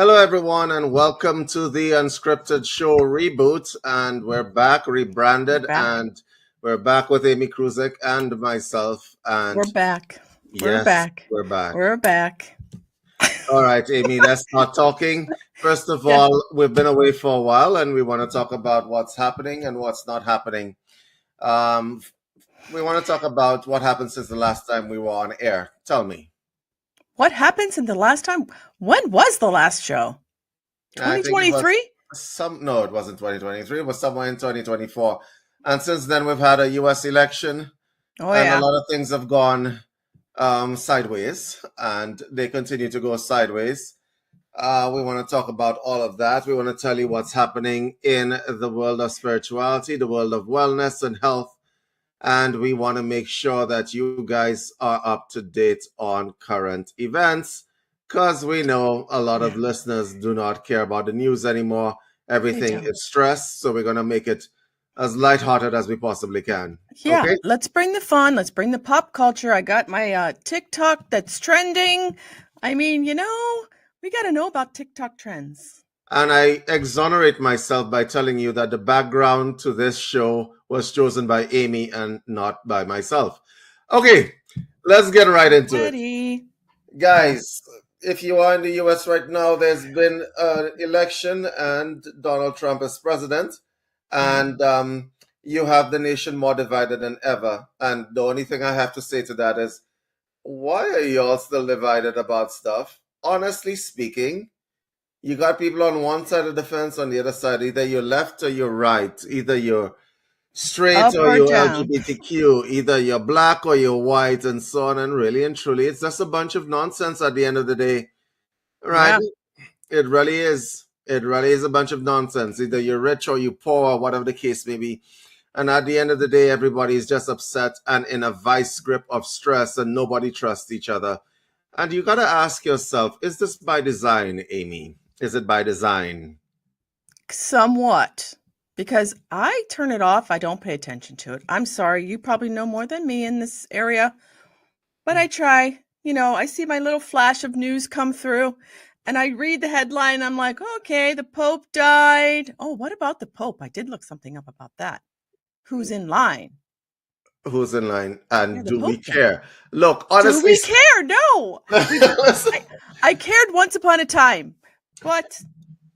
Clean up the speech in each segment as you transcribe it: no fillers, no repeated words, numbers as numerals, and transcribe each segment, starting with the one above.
Hello, everyone, and welcome to the Unscripted show reboot. And we're back, We're rebranded, back. and we're back with Amy Kruzek and myself. And We're back. We're yes, back. we're back. We're back. All right, Amy, let's start talking. First of Yeah. all, we've been away for a while, and we want to talk about what's happening and what's not happening. Um, we want to talk about what happened since the last time we were on air. Tell me. What happened since the last time? When was the last show? I think it was 2023? no, it wasn't 2023. It was somewhere in 2024. And since then, we've had a US election, Oh, and a yeah. lot of things have gone sideways, and they continue to go sideways. We want to talk about all of that. We want to tell you what's happening in the world of spirituality, the world of wellness and health. And we want to make sure that you guys are up to date on current events because we know a lot of Yeah. listeners do not care about the news anymore. They Everything don't. is stress. So we're going to make it as lighthearted as we possibly can. Yeah. Okay. Let's bring the fun. Let's bring the pop culture. I got my TikTok that's trending. I mean, we got to know about TikTok trends. And I exonerate myself by telling you that the background to this show was chosen by Amy and not by myself. Okay, let's get right into it. Ready? Guys, if you are in the US right now, there's been an election and Donald Trump is president, and you have the nation more divided than ever. And the only thing I have to say to that is, why are you all still divided about stuff? Honestly speaking, you got people on one side of the fence, on the other side. Either you're left or you're right. Either you're straight Up or or you're down? LGBTQ. Either you're black or you're white, and so on. And really and truly, it's just a bunch of nonsense at the end of the day, right? Yeah. It really is. It really is a bunch of nonsense. Either you're rich or you're poor, or whatever the case may be. And at the end of the day, everybody is just upset and in a vice grip of stress, and nobody trusts each other. And you got to ask yourself, is this by design, Amy? Is it by design? Somewhat. Because I turn it off. I don't pay attention to it. I'm sorry. You probably know more than me in this area, but I try. I see my little flash of news come through and I read the headline. I'm like, okay, the Pope died. Oh, what about the Pope? I did look something up about that. Who's in line? Who's in line? Yeah, And the do we Pope died. care? Look, Do honestly, we care? No. I cared once upon a time, but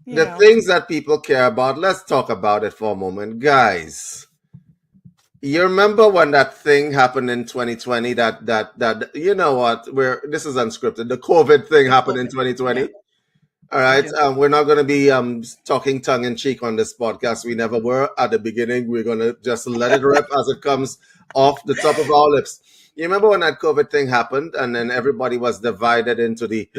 the things that people care about, let's talk about it for a moment. Guys, you remember when that thing happened in 2020 that you know what, where this is unscripted. The COVID thing the happened in COVID. 2020. Yeah, All I right. do. We're not going to be talking tongue in cheek on this podcast. We never were at the beginning. We're going to just let it rip as it comes off the top of our lips. You remember when that COVID thing happened and then everybody was divided into the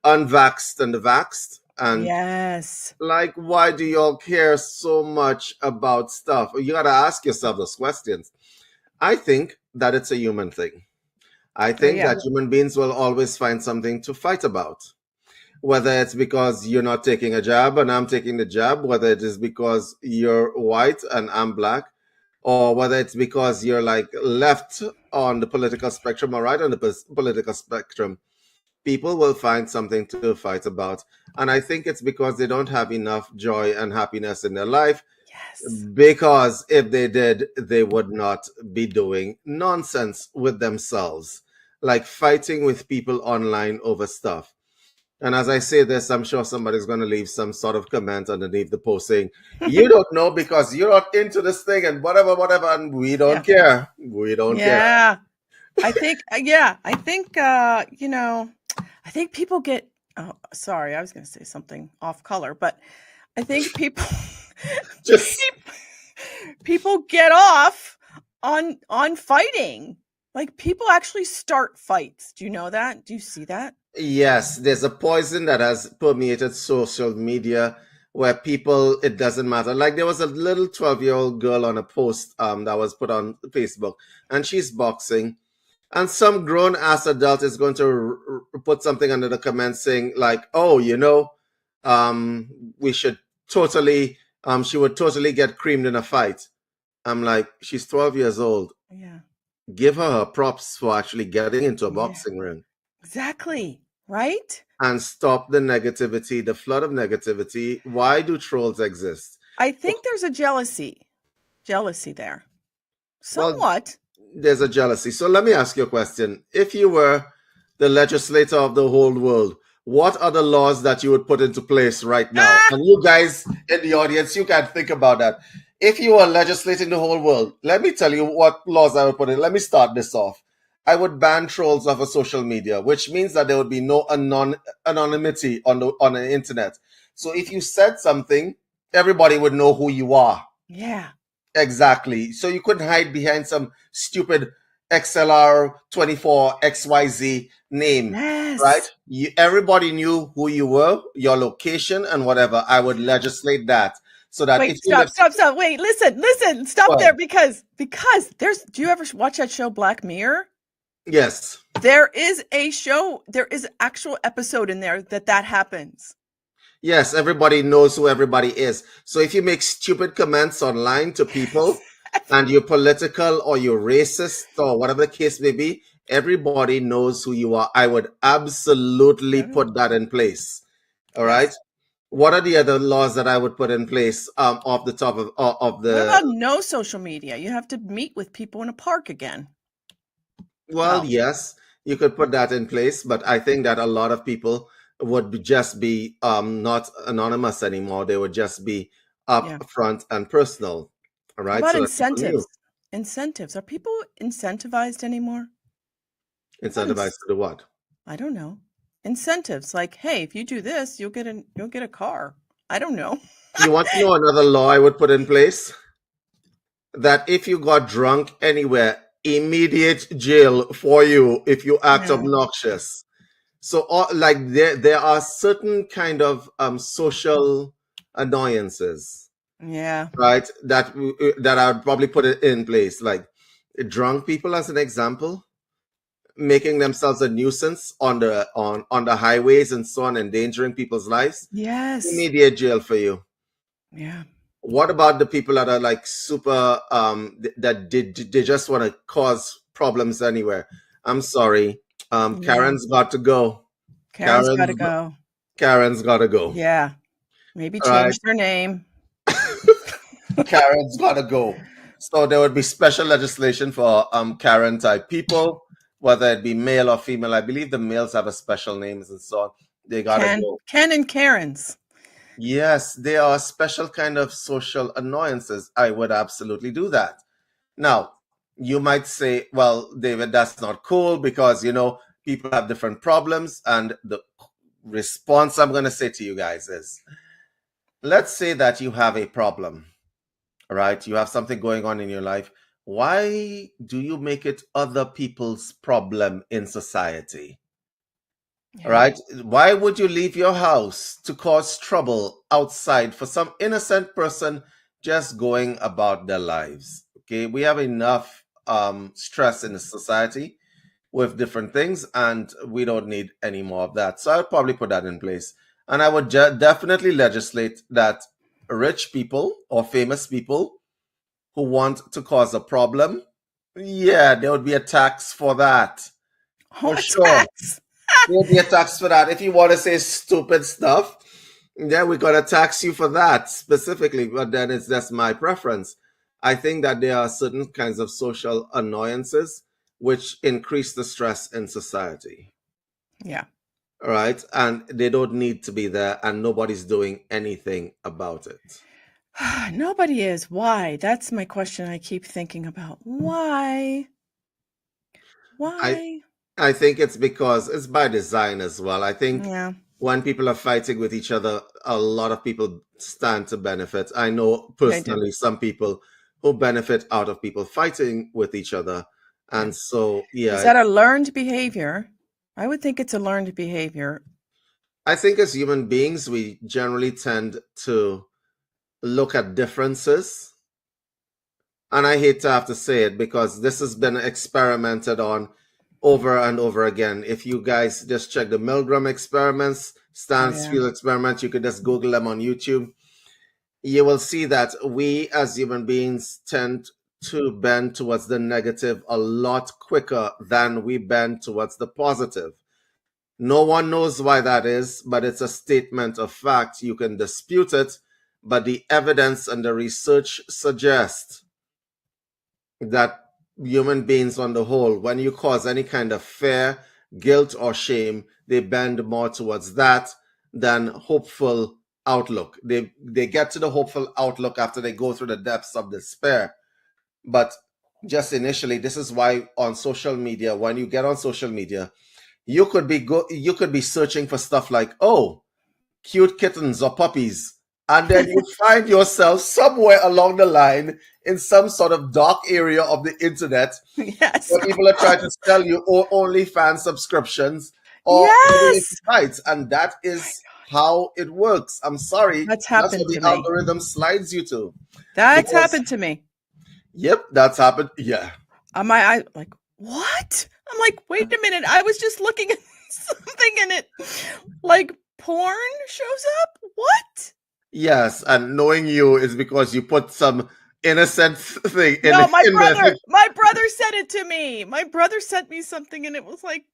unvaxxed and the vaxxed? And Yes. like, why do y'all care so much about stuff? You got to ask yourself those questions. I think that it's a human thing. I Oh, think yeah. that human beings will always find something to fight about, whether it's because you're not taking a jab and I'm taking the jab, whether it is because you're white and I'm black, or whether it's because you're like left on the political spectrum or right on the political spectrum. People will find something to fight about. And I think it's because they don't have enough joy and happiness in their life. Yes. Because if they did, they would not be doing nonsense with themselves, like fighting with people online over stuff. And as I say this, I'm sure somebody's going to leave some sort of comment underneath the post saying, you don't know because you're not into this thing and whatever, whatever. And we don't Yeah. care. We don't care. Yeah. I think, I think people get, oh, sorry, I was going to say something off color, but I think Just people get off on fighting. Like people actually start fights. Do you know that? Do you see that? yes, there's a poison that has permeated social media where people, it doesn't matter. Like there was a little 12-year-old girl on a post that was put on Facebook, and she's boxing. And some grown ass adult is going to put something under the comments saying, like, oh, we should totally, she would totally get creamed in a fight. I'm like, she's 12 years old. Yeah. Give her props for actually getting into a Yeah. boxing ring. Exactly. right? and stop the negativity, the flood of negativity. Why do trolls exist? I think there's a jealousy there. Well, Somewhat. there's a jealousy. So let me ask you a question. If you were the legislator of the whole world, what are the laws that you would put into place right now? Ah! And you guys in the audience, you can think about that. If you were legislating the whole world, let me tell you what laws I would put in. Let me start this off. I would ban trolls off of social media, which means that there would be no anonymity on the internet. So if you said something, everybody would know who you are. Yeah. Exactly. So you couldn't hide behind some stupid XLR 24 XYZ name, right? Yes. Everybody knew who you were, your location, and whatever. I would legislate that so that if Wait, you live, stop. Wait, listen. Stop well, there because there's do you ever watch that show Black Mirror? yes, There is a show, there is an actual episode in there that happens. yes, everybody knows who everybody is. So if you make stupid comments online to people and you're political or you're racist or whatever the case may be, everybody knows who you are. I would absolutely Yeah. put that in place. All right. Yes. What are the other laws that I would put in place off the top of What the? about no social media? You have to meet with people in a park again. Well, Well, yes, you could put that in place, but I think that a lot of people would just be not anonymous anymore. They would just be yeah. upfront and personal. All How right, about so that people knew. incentives? Incentives. Are people incentivized anymore? Not in, Incentivized to do what? I don't know. Incentives like, hey, if you do this, you'll get a car. I don't know. You want to know another law I would put in place? That if you got drunk anywhere, immediate jail for you if you act Yeah. obnoxious. So, like there are certain kind of social annoyances, Yeah. right? That I would probably put it in place, like drunk people as an example, making themselves a nuisance on the highways and so on, endangering people's lives. Yes. Immediate jail for you. Yeah. What about the people that are like super that they just want to cause problems anywhere? I'm sorry. Yeah. Karen's got to go. Karen's got to Karen's go. Karen's got to go. Yeah. Maybe All right. change their name. Karen's got to go. So there would be special legislation for Karen type people, whether it be male or female. I believe the males have a special names and so on. They got to go. Ken and Karen's. Yes, they are a special kind of social annoyances. I would absolutely do that. Now, you might say, well, David, that's not cool because, people have different problems. And the response I'm going to say to you guys is, let's say that you have a problem, all right? You have something going on in your life. Why do you make it other people's problem in society? All Yeah. right? Why would you leave your house to cause trouble outside for some innocent person just going about their lives? Okay, we have enough stress in the society with different things, and we don't need any more of that. So I'd probably put that in place. And I would definitely legislate that rich people or famous people who want to cause a problem, yeah, there would be a tax for that. Oh, For a sure. tax. There would be a tax for that. If you want to say stupid stuff, yeah, we're going to tax you for that specifically. But then it's just my preference. I think that there are certain kinds of social annoyances which increase the stress in society. Yeah. All right. And they don't need to be there, and nobody's doing anything about it. Nobody is. Why? That's my question I keep thinking about. Why? I Why? I think it's because it's by design as well. I think Yeah, when people are fighting with each other, a lot of people stand to benefit. I know they do. personally some people who benefit out of people fighting with each other. Yeah. And so, Is yeah, that a learned behavior? I would think it's a learned behavior. I think as human beings, we generally tend to look at differences. And I hate to have to say it because this has been experimented on over and over again. If you guys just check the Milgram experiments, Oh, yeah. Stansfield experiments, you could just Google them on YouTube. You will see that we as human beings tend to bend towards the negative a lot quicker than we bend towards the positive. No one knows why that is, but it's a statement of fact. You can dispute it, but the evidence and the research suggest that human beings on the whole, when you cause any kind of fear, guilt, or shame, they bend more towards that than hopeful outlook. They get to the hopeful outlook after they go through the depths of despair. But just initially, this is why on social media, when you get on social media, you could be searching for stuff like, oh, cute kittens or puppies, and then you find yourself somewhere along the line in some sort of dark area of the internet Yes. where people are trying to sell you OnlyFans subscriptions or Yes. manipulated sites, and that is how it works. I'm sorry, That's that's what happened the to me. algorithm slides you to. That's Because happened to me. yep, that's happened. Yeah. I like, what? I'm like, wait a minute. I was just looking at something and it like porn shows up. What? Yes, and knowing you is because you put some innocent thing No, in there. my brother sent it to me. My brother sent me something and it was like,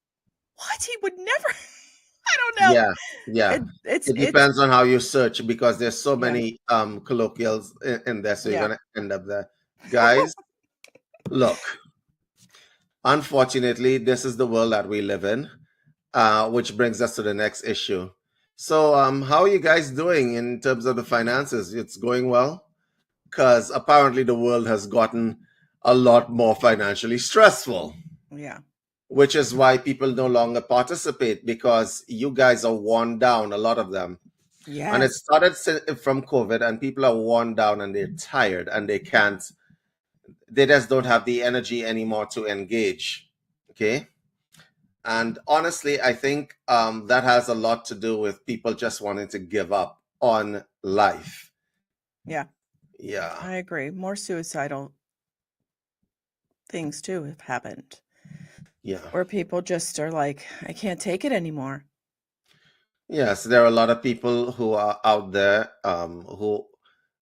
what? He would never. I don't know. Yeah, yeah. It It's depends on how you search because there's so yeah. many colloquials in there, so you're Yeah. gonna end up there. Guys, look, unfortunately, this is the world that we live in, which brings us to the next issue. So, how are you guys doing in terms of the finances? It's going well? Because apparently the world has gotten a lot more financially stressful, Yeah. which is why people no longer participate because you guys are worn down, a lot of them. And it Yes. started from COVID, and people are worn down and they're tired and they just don't have the energy anymore to engage. Okay. And honestly, I think that has a lot to do with people just wanting to give up on life. Yeah. Yeah. I agree. More suicidal things too have happened Yeah. where people just are like, I can't take it anymore. Yes, there are a lot of people who are out there who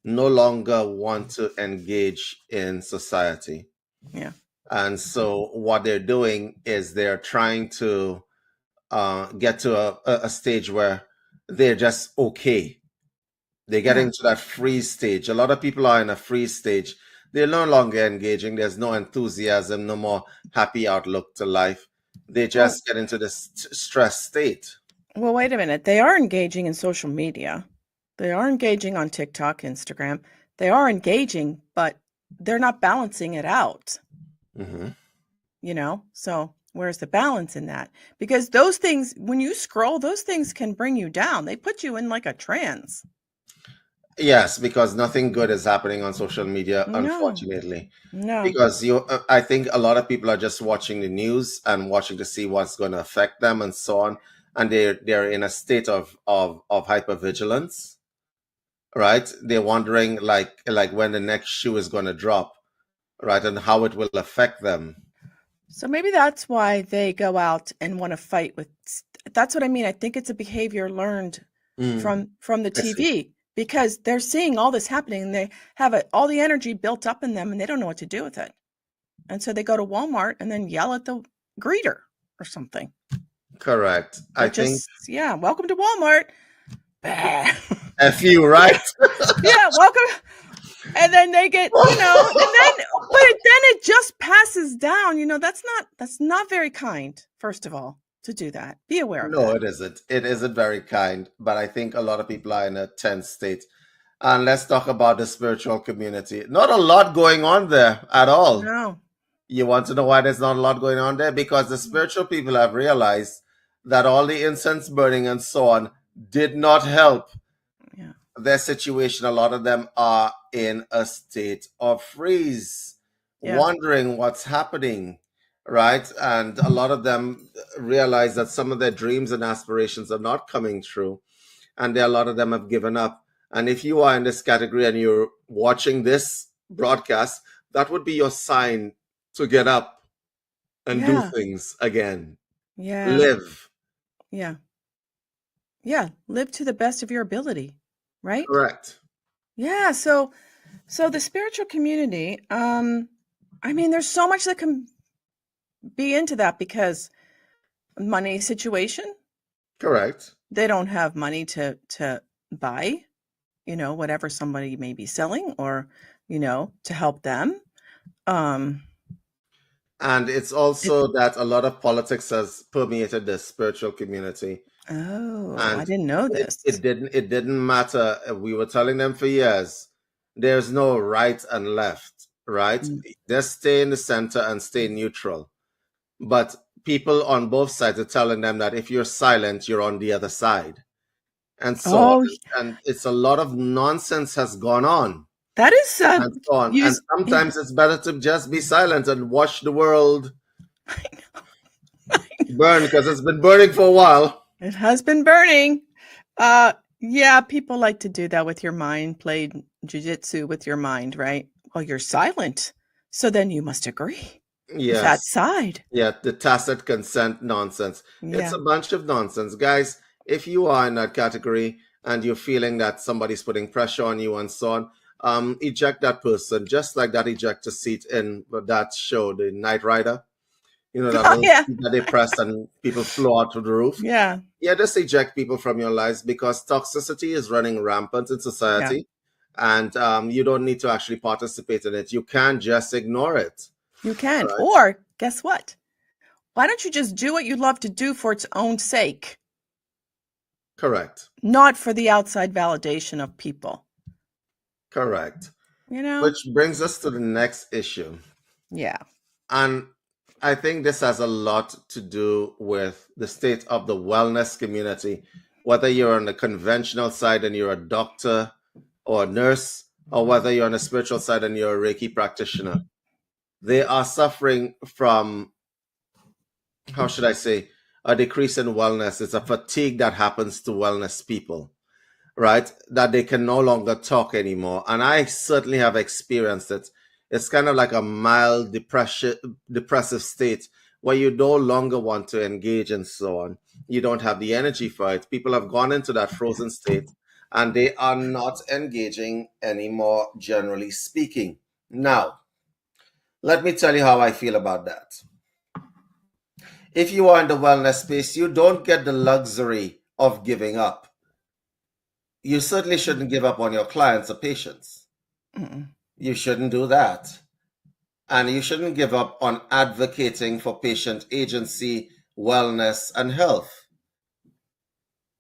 no longer want to engage in society. Yeah. And so what they're doing is they're trying to get to a stage where they're just okay. They're Yeah. getting to that freeze stage. A lot of people are in a freeze stage. They're no longer engaging. There's no enthusiasm, no more happy outlook to life. They Well, just get into this stress state. well, wait a minute. They are engaging in social media. They are engaging on TikTok, Instagram. They are engaging, but they're not balancing it out, Hmm. you know? So, where's the balance in that? Because those things, when you scroll, those things can bring you down. They put you in like a trance. Yes, because nothing good is happening on social media, No, unfortunately. no. Because I think a lot of people are just watching the news and watching to see what's going to affect them and so on, and they're in a state of hypervigilance, right? They're wondering like when the next shoe is going to drop, right, and how it will affect them. So maybe that's why they go out and want to fight with. That's what I mean. I think it's a behavior learned Mm, from the I see. TV because they're seeing all this happening and they have all the energy built up in them and they don't know what to do with it. And so they go to Walmart and then yell at the greeter or something. Correct. I It think just, yeah, welcome to Walmart. Bah. a few, right? Yeah, welcome. And then they get, but then it just passes down. That's not very kind, first of all, to do that. Be aware of No, that. it isn't. It isn't very kind, but I think a lot of people are in a tense state. And let's talk about the spiritual community. Not a lot going on there at all. No. You want to know why there's not a lot going on there? Because the spiritual people have realized that all the incense burning and so on did not help Yeah. their situation. A lot of them are in a state of freeze, Yeah. wondering what's happening, right? And a lot of them realize that some of their dreams and aspirations are not coming true, and a lot of them have given up. And if you are in this category and you're watching this broadcast, that would be your sign to get up and do Yeah. things again. Yeah. Live. Yeah. Yeah. Live to the best of your ability, right? Correct. Yeah. So the spiritual community, I mean, there's so much that can be into that because money situation. Correct. They don't have money to buy, whatever somebody may be selling, or, to help them. Um, And it's it also that a lot of politics has permeated the spiritual community. Oh, I And didn't know it, this. it didn't it didn't matter. We were telling them for years, there's no right and left, right? Mm. Just stay in the center and stay neutral. But people on both sides are telling them that if you're silent, you're on the other side. And so on. Oh, And it's a lot of nonsense has gone on that is, and so on. And use yeah. sometimes it's better to just be silent and watch the world I know. burn because it's been burning for a while. It has been burning. Yeah, people like to do that with your mind, play jujitsu with your mind, right? Well, you're silent, so then you must agree with that Yes. side. Yeah, the tacit consent nonsense. It's Yeah, a bunch of nonsense. Guys, if you are in that category and you're feeling that somebody's putting pressure on you and so on, eject that person, just like that ejector seat in that show, The Knight Rider. You know, that oh, little yeah, seat that they press and people flow out to the roof. yeah, Yeah, just eject people from your lives because toxicity is running rampant in yeah. society and you don't need to actually participate in it. You can just ignore it. You can. All right. Or guess what? Why don't you just do what you love to do for its own sake, Correct. not for the outside validation of people? Correct. You know? Which brings us to the next issue. Yeah. And I think this has a lot to do with the state of the wellness community, whether you're on the conventional side and you're a doctor or a nurse, or whether you're on the spiritual side and you're a Reiki practitioner. They are suffering from, how should I say, a decrease in wellness. It's a fatigue that happens to wellness people, right? That they can no longer talk anymore. And I certainly have experienced it. It's kind of like a mild depressive state where you no longer want to engage and so on. You don't have the energy for it. People have gone into that frozen state and they are not engaging anymore, generally speaking. Now, let me tell you how I feel about that. If you are in the wellness space, you don't get the luxury of giving up. You certainly shouldn't give up on your clients or patients. Mm-mm. You shouldn't do that. And you shouldn't give up on advocating for patient agency, wellness, and health.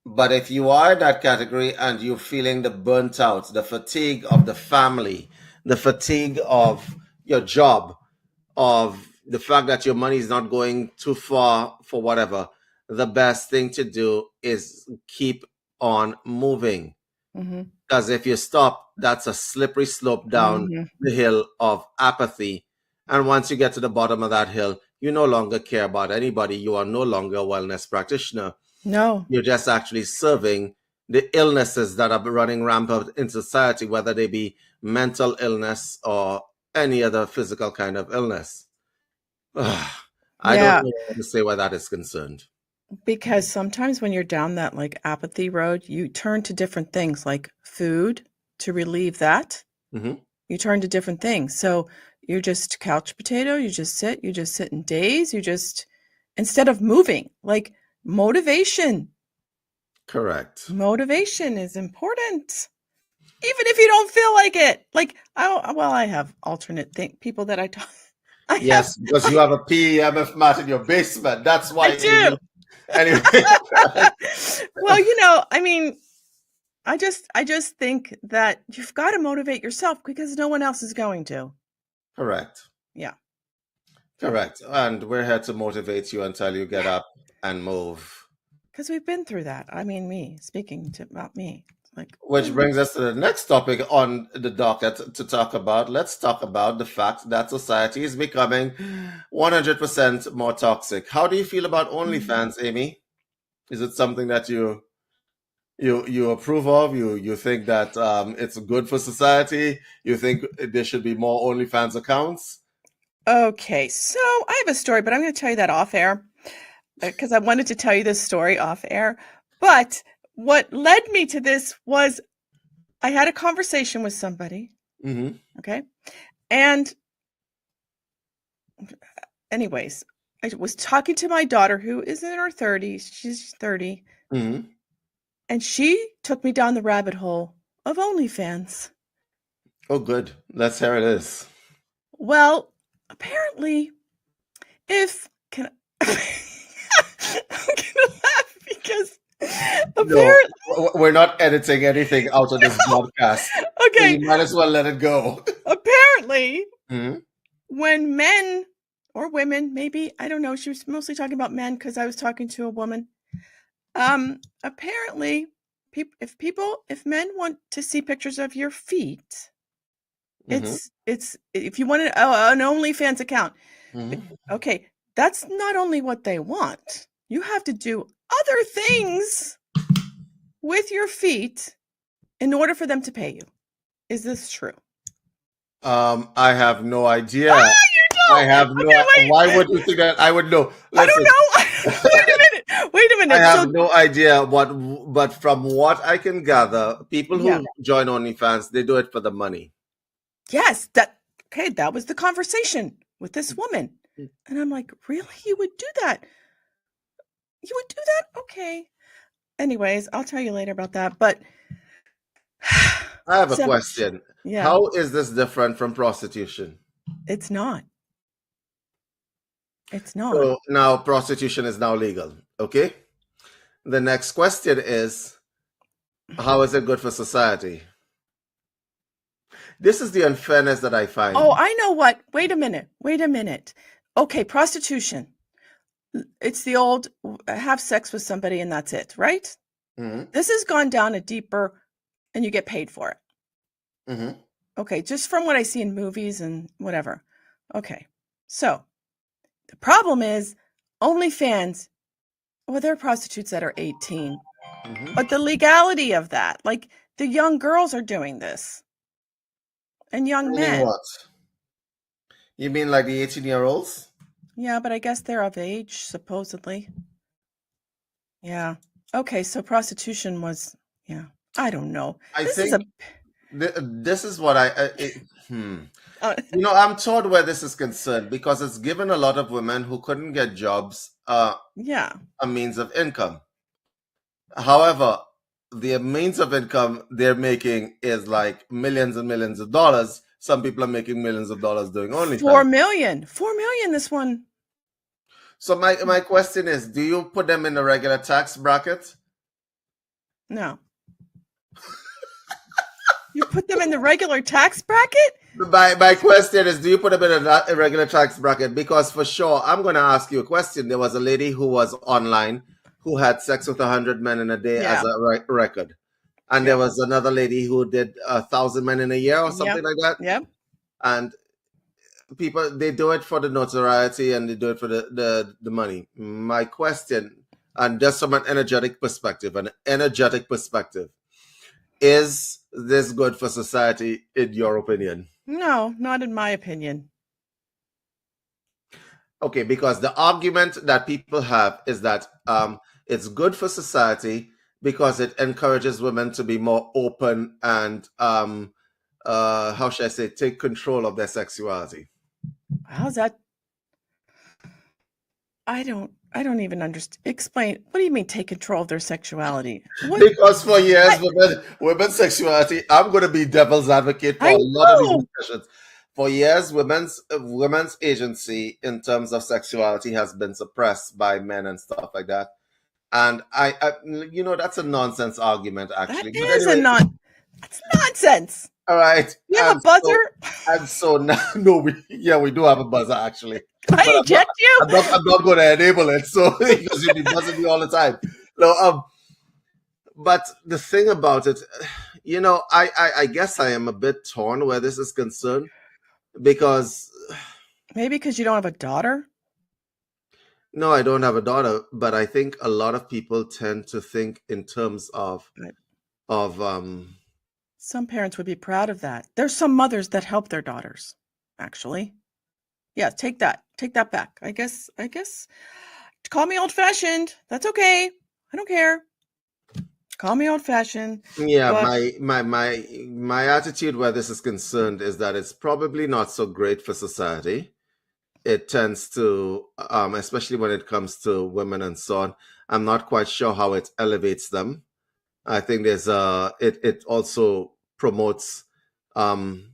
But if you are in that category and you're feeling the burnt out, the fatigue of the family, the fatigue of your job, of the fact that your money is not going too far for whatever, the best thing to do is keep on moving. Mm-hmm. Because if you stop, that's a slippery slope down Mm-hmm. the hill of apathy. And once you get to the bottom of that hill, you no longer care about anybody. You are no longer a wellness practitioner. No. You're just actually serving the illnesses that are running rampant in society, whether they be mental illness or any other physical kind of illness. I don't Yeah. know what to say where that is concerned. Because sometimes when you're down that like apathy road, you turn to different things like food to relieve that. Hmm. You turn to different things. So you're just couch potato, you just sit in daze, instead of moving, like motivation. Correct. Motivation is important. Even if you don't feel like it. Like I have alternate people that I talk. I have Yes, because you have a PEMF mat in your basement. That's I why, do. Amy. Anyway, Well, I mean, I just think that you've got to motivate yourself because no one else is going to. correct. Yeah. Correct. And we're here to motivate you until you get up and move. Because we've been through that. I mean, speaking about me. Like, Which brings us to the next topic on the docket to talk about. Let's talk about the fact that society is becoming 100% more toxic. How do you feel about OnlyFans, Amy? Is it something that you approve of? You think that it's good for society? You think there should be more OnlyFans accounts? okay, so I have a story, but I'm going to tell you that off air because I wanted to tell you this story off air. But what led me to this was I had a conversation with somebody. Mm-hmm. Okay. And anyways, I was talking to my daughter who is in her 30s. She's 30. Mhm. And she took me down the rabbit hole of OnlyFans. Oh, good. Let's hear it is. Well, apparently, if can I'm gonna laugh because No, apparently we're not editing anything out of this broadcast, so okay, you might as well let it go. apparently Mhm. when men or women, maybe, I don't know, she was mostly talking about men because I was talking to a woman. Apparently, if men want to see pictures of your feet, Mhm. it's if you want an OnlyFans account. Mhm. Okay, that's not only what they want. You have to do other things with your feet in order for them to pay you. Is this true? I have no idea. You I don't. have no. Okay, Why wait. would you think that I would know? I don't Listen, know. Wait a minute. Wait a I minute. have So no idea what, but from what I can gather, people yeah, who join OnlyFans, they do it for the money. yes, that was the conversation with this woman. And I'm like, really? You would do that? You would do that? Okay. Anyways, I'll tell you later about that. But I have a so question. yeah, How is this different from prostitution? it's not. It's not. So now prostitution is now legal. Okay. The next question is, how is it good for society? This is the unfairness that I Oh, find. I know what. Wait a minute. Wait a minute. Okay, prostitution. It's the old have sex with somebody and that's it, right? Hmm. This has gone down a deeper and you get paid for it. Hmm. Okay, just from what I see in movies and whatever. Okay. So, the problem is OnlyFans, well, there are prostitutes that are 18, but Hmm. the legality of that, like the young girls are doing this and young Meaning men. what? You mean like the 18-year-olds? Yeah, but I guess they're of age, supposedly. Yeah. Okay, so prostitution was, yeah. I don't know. I This is think a this is what hmm. uh, I'm told where this is concerned because it's given a lot of women who couldn't get jobs yeah. a means of income. However, the means of income they're making is like millions and millions of dollars. Some people are making millions of dollars doing 4 OnlyFans. million. 4 million this one. So my question is, do you put them in a regular tax bracket? No. You put them in the regular tax bracket? My question is, do you put them in a regular tax bracket? Because for sure, I'm going to ask you a question. There was a lady who was online who had sex with 100 men in a day as Yeah. a record, and there Yep. was another lady who did 1,000 men in a year or something Yep. like that. Yep. And people they do it for the notoriety and they do it for the money. My question, and just from an energetic perspective, is this good for society in your opinion? No, not in my opinion. Okay, because the argument that people have is that it's good for society because it encourages women to be more open and how should I say, take control of their sexuality. How's that? I don't even understand. Explain. What do you mean take control of their sexuality? What? Because for years, I women's sexuality, I'm going to be devil's advocate for I a lot of these know. discussions. For years, women's agency in terms of sexuality has been suppressed by men and stuff like that. And that's a nonsense argument, That actually. But is a anyway, not that's nonsense. all right. You have a buzzer? And so now, no, we do have a buzzer actually, Can but I eject you? I'm not going to enable it. So because you'll be buzzing me all the time. No, but the thing about it, I guess I am a bit torn where this is concerned because Maybe because you don't have a daughter? no, I don't have a daughter, but I think a lot of people tend to think in terms of Right. of Some parents would be proud of that. There's some mothers that help their daughters, actually. Yeah, take that. Take that back. I guess call me old-fashioned. That's okay. I don't care. Call me old-fashioned, yeah, but my attitude where this is concerned is that it's probably not so great for society it tends to, especially when it comes to women and so on, I'm not quite sure how it elevates them. I think it also promotes um,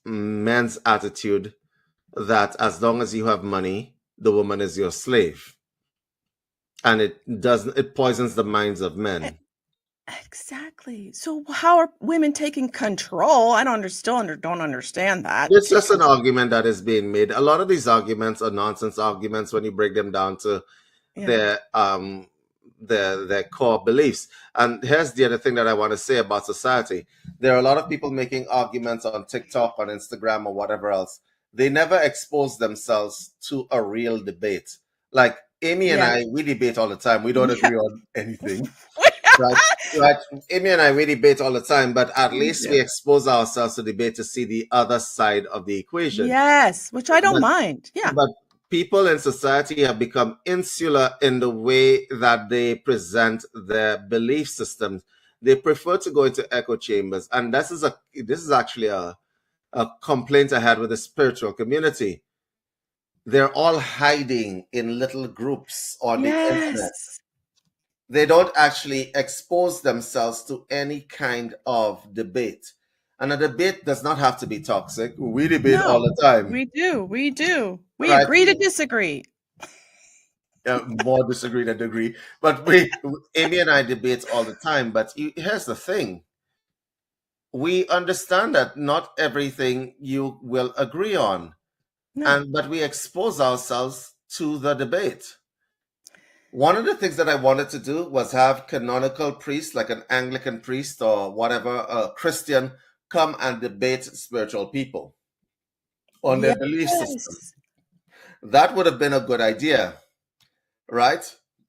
men's attitude that as long as you have money, the woman is your slave, and it poisons the minds of E men. exactly. So how are women taking control? I don't don't understand that. It's Take just an control. argument that is being made. A lot of these arguments are nonsense arguments when you break them down to Yeah. their um their core beliefs. And here's the other thing that I want to say about society. There are a lot of people making arguments on TikTok, on Instagram, or whatever else. They never expose themselves to a real debate. Like Amy and Yeah. I, we debate all the time. We don't Yeah. agree on anything. Right. Right. Amy and I, we debate all the time, but at We least do. we expose ourselves to debate to see the other side of the equation. Yes, which I don't But mind. Yeah. but people in society have become insular in the way that they present their belief systems. They prefer to go into echo chambers, and this is actually a complaint I had with the spiritual community. They're all hiding in little groups on the internet. Yes. They don't actually expose themselves to any kind of debate. And a debate does not have to be toxic. We debate all No, the time, we do. We do. We right? agree to disagree. More disagree than agree. But Amy and I debate all the time. But here's the thing: we understand that not everything you will agree on, No. and but we expose ourselves to the debate. One of the things that I wanted to do was have canonical priests, like an Anglican priest or whatever, a Christian, come and debate spiritual people on their belief system. Yes. That would have been a good idea, right?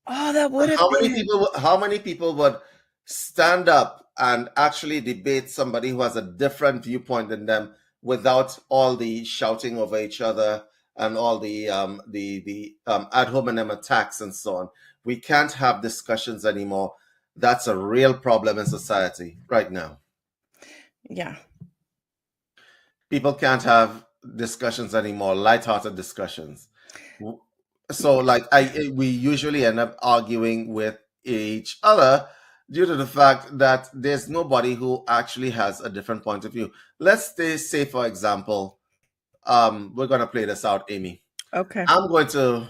Oh, that would have been. How many people would stand up and actually debate somebody who has a different viewpoint than them without all the shouting over each other and all the ad hominem attacks and so on? We can't have discussions anymore. That's a real problem in society right now. Yeah. People can't have discussions anymore, lighthearted discussions. So like we usually end up arguing with each other due to the fact that there's nobody who actually has a different point of view. Let's say for example, we're gonna play this out, Amy. Okay. I'm going to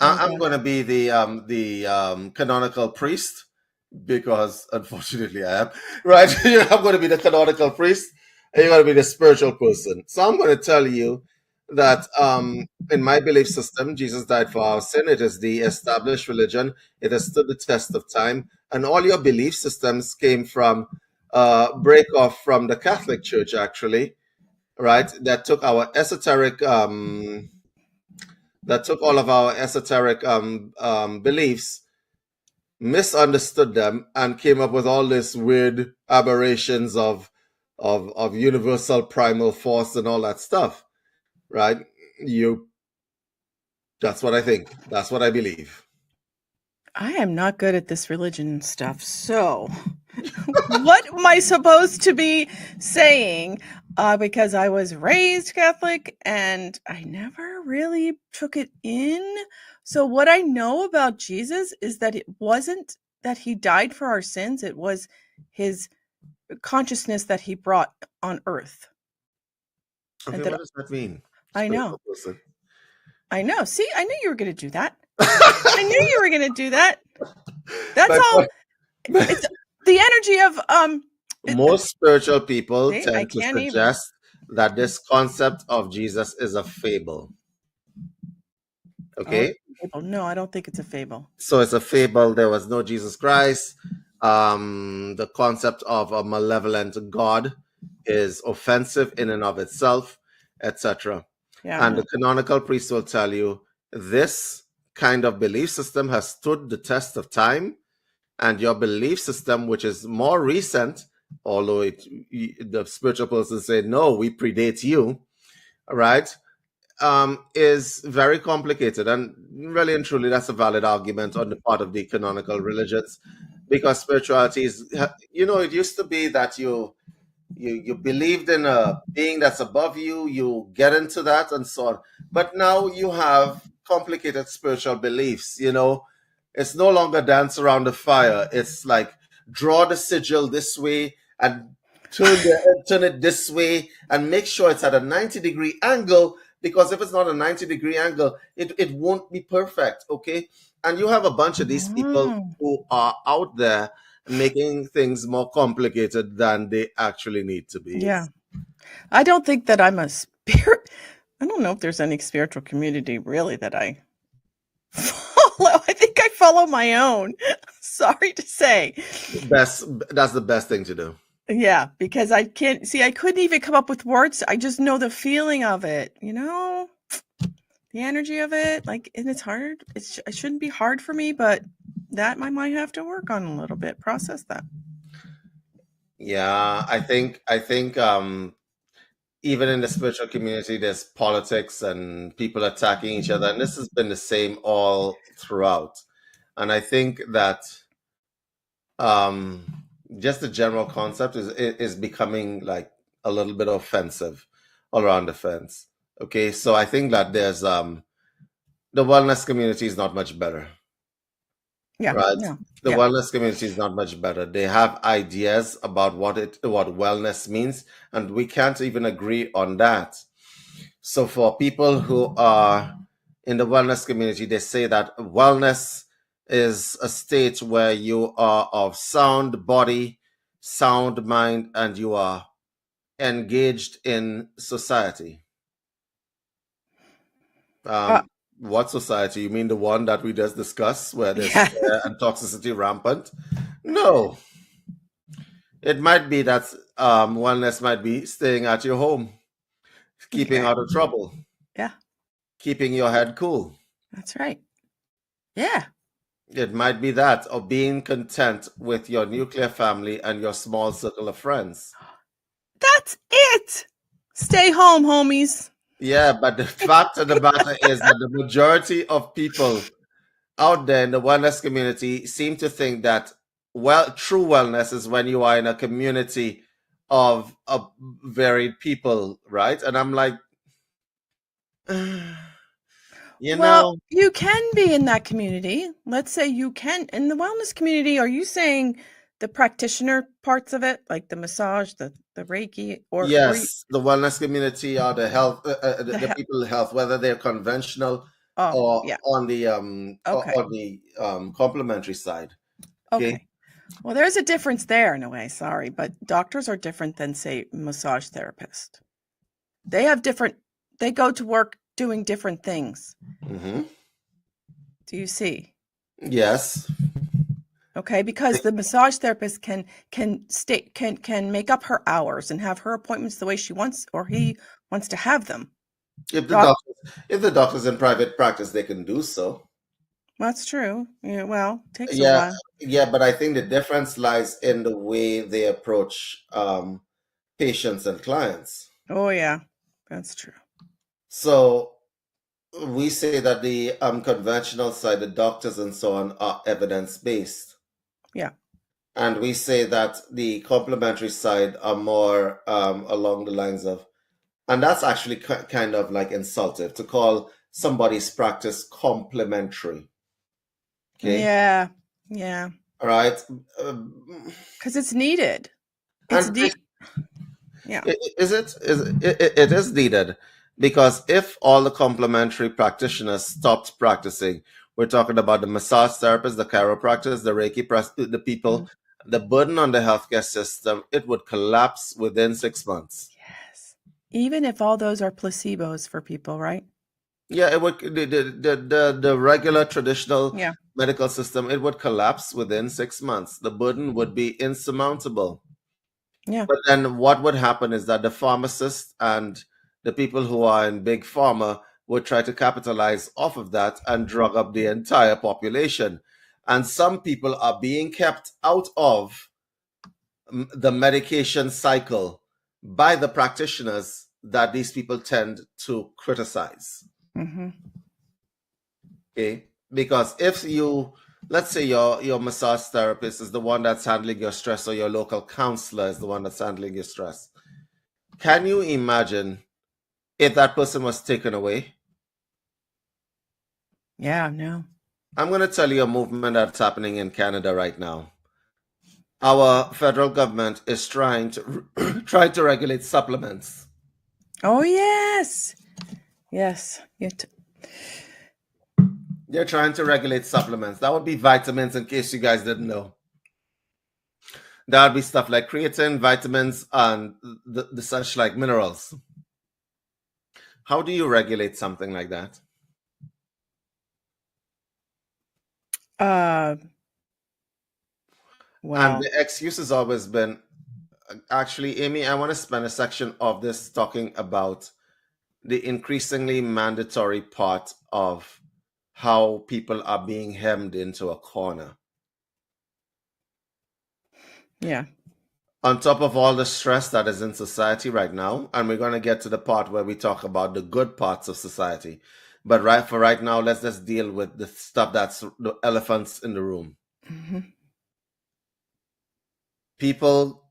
Oh I'm God. going to be the canonical priest because unfortunately I am right. I'm going to be the canonical priest, and you're going to be the spiritual person. So I'm going to tell you that in my belief system, Jesus died for our sin. It is the established religion. It has stood the test of time, and all your belief systems came from break off from the Catholic Church, actually, right? That took all of our esoteric beliefs, misunderstood them, and came up with all this weird aberrations of universal primal force and all that stuff. Right? You. That's what I think. That's what I believe. I am not good at this religion stuff. So, what am I supposed to be saying? Because I was raised Catholic and I never really took it in. So, what I know about Jesus is that it wasn't that he died for our sins, it was his consciousness that he brought on earth. And Okay, that what does that mean? I know. Spiritual person. I know. See, I knew you were going to do that. I knew you were going to do that. That's My all. point. It's the energy of Most spiritual people see, I tend to can't even. suggest that this concept of Jesus is a fable. Oh, Okay, it's a fable. No, I don't think it's a fable. so it's a fable. There was no Jesus Christ. The concept of a malevolent God is offensive in and of itself, etc. Yeah, And the no. canonical priest will tell you this kind of belief system has stood the test of time, and your belief system, which is more recent, although the spiritual person say no, we predate you, right? Is very complicated. And really and truly, that's a valid argument on the part of the canonical religions because spirituality is, it used to be that You believed in a being that's above you, you get into that and so on. But now you have complicated spiritual beliefs, you know. It's no longer dance around the fire. It's like draw the sigil this way and turn it this way and make sure it's at a 90-degree angle, because if it's not a 90-degree angle, it won't be perfect, okay? And you have a bunch of these people Oh, who are out there making things more complicated than they actually need to be. yeah. I don't think that I'm a spirit. I don't know if there's any spiritual community really that I follow. I think I follow my own. Sorry to say. Best That's the best thing to do. Yeah, because I can't see, I couldn't even come up with words. I just know the feeling of it, you know, the energy of it. Like, and it's hard. It shouldn't be hard for me, but that I might have to work on a little bit, process that. Yeah, I think even in the spiritual community there's politics and people attacking each other, and this has been the same all throughout. And I think that um just the general concept is becoming like a little bit offensive all around the fence. Okay, so I think that there's the wellness community is not much better, Yeah, right? yeah, The yeah. wellness community is not much better. They have ideas about what wellness means, and we can't even agree on that. So for people who are in the wellness community, they say that wellness is a state where you are of sound body, sound mind, and you are engaged in society. Uh, Um, what society? You mean the one that we just discussed, where there's yeah. fear and toxicity rampant? No, it might be that wellness might be staying at your home, keeping Okay. out of trouble, Yeah, keeping your head cool. that's right. Yeah. It might be that, or being content with your nuclear family and your small circle of friends. That's it. Stay home, homies. Yeah, but the fact of the matter is that the majority of people out there in the wellness community seem to think that true wellness is when you are in a community of varied people, right? And I'm like, you Well, know, you can be in that community. Let's say you can in the wellness community. Are you saying the practitioner parts of it, like the massage, the Reiki, or yes, the wellness community or the health, the the people health, whether they're conventional oh, or yeah. Okay. on the complementary side. Okay. Okay. Well, there's a difference there in a way, sorry, but doctors are different than, say, massage therapist. They have different they go to work doing different things. Hmm. Do you see? Yes. Okay, because the massage therapist can make up her hours and have her appointments the way she wants or he wants to have them. If the Doc if the doctor's in private practice, they can do so. That's true. Yeah, well, takes a Yeah, while. yeah, but I think the difference lies in the way they approach patients and clients. Oh, yeah. That's true. So we say that the conventional side, the doctors and so on, are evidence based. Yeah. And we say that the complementary side are more along the lines of, and that's actually kind of like insultive to call somebody's practice complementary. Okay. Yeah. Yeah. All right. Because it's needed. It's And neat. Yeah. it is needed, because if all the complementary practitioners stopped practicing, we're talking about the massage therapists, the chiropractors, the the Mhm. people, the burden on the healthcare system, it would collapse within 6 months. Yes. Even if all those are placebos for people, right? Yeah, it would the regular traditional Yeah. medical system, it would collapse within 6 months. The burden would be insurmountable. Yeah. But then what would happen is that the pharmacists and the people who are in big pharma would try to capitalize off of that and drug up the entire population. And some people are being kept out of the medication cycle by the practitioners that these people tend to criticize. Hmm. Okay? Because if you let's say your massage therapist is the one that's handling your stress, or your local counselor is the one that's handling your stress. Can you imagine if that person was taken away? Yeah, no. I'm going to tell you a movement that's happening in Canada right now. Our federal government is trying to trying to regulate supplements. Oh, yes. Yes. They're trying to regulate supplements. That would be vitamins, in case you guys didn't know. That would be stuff like creatine, vitamins, and the such like minerals. How do you regulate something like that? Uh, And well, the excuse has always been, actually, Amy, I want to spend a section of this talking about the increasingly mandatory part of how people are being hemmed into a corner. yeah. On top of all the stress that is in society right now, and we're going to get to the part where we talk about the good parts of society. But right now, let's just deal with the stuff that's the elephants in the room. Hmm. People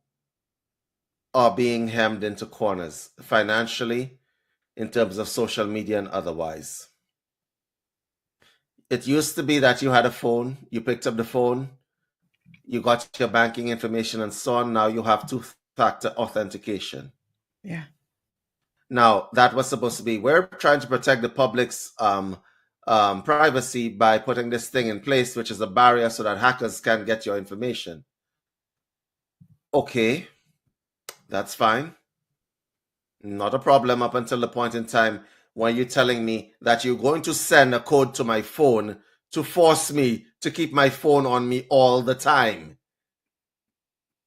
are being hemmed into corners financially, in terms of social media and otherwise. It used to be that you had a phone, you picked up the phone, you got your banking information and so on. Now you have two-factor authentication. Yeah. Now, that was supposed to be, we're trying to protect the public's privacy by putting this thing in place, which is a barrier so that hackers can get your information. Okay, that's fine. Not a problem up until the point in time when you're telling me that you're going to send a code to my phone to force me to keep my phone on me all the time.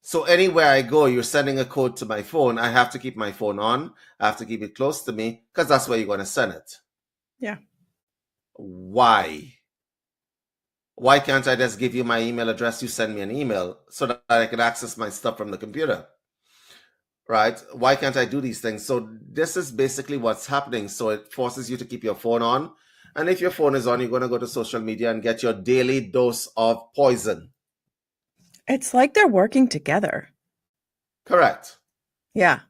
So anywhere I go, you're sending a code to my phone. I have to keep my phone on. I have to keep it close to me because that's where you're going to send it. Yeah. Why? Why can't I just give you my email address? You send me an email so that I can access my stuff from the computer. Right? Why can't I do these things? So this is basically what's happening. So it forces you to keep your phone on. And if your phone is on, you're going to go to social media and get your daily dose of poison. It's like they're working together. Correct. Yeah.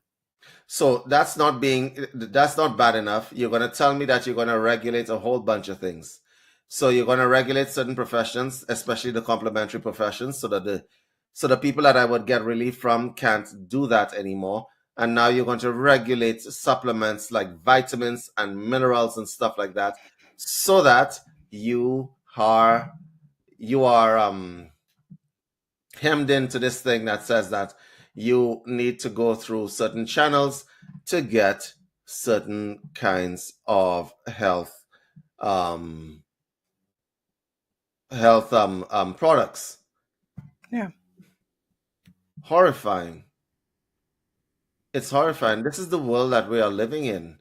So that's not bad enough. You're going to tell me that you're going to regulate a whole bunch of things. So you're going to regulate certain professions, especially the complementary professions, so that the people that I would get relief from can't do that anymore. And now you're going to regulate supplements like vitamins and minerals and stuff like that, so that you are hemmed into this thing that says that you need to go through certain channels to get certain kinds of um health products. Yeah. Horrifying. It's horrifying. This is the world that we are living in.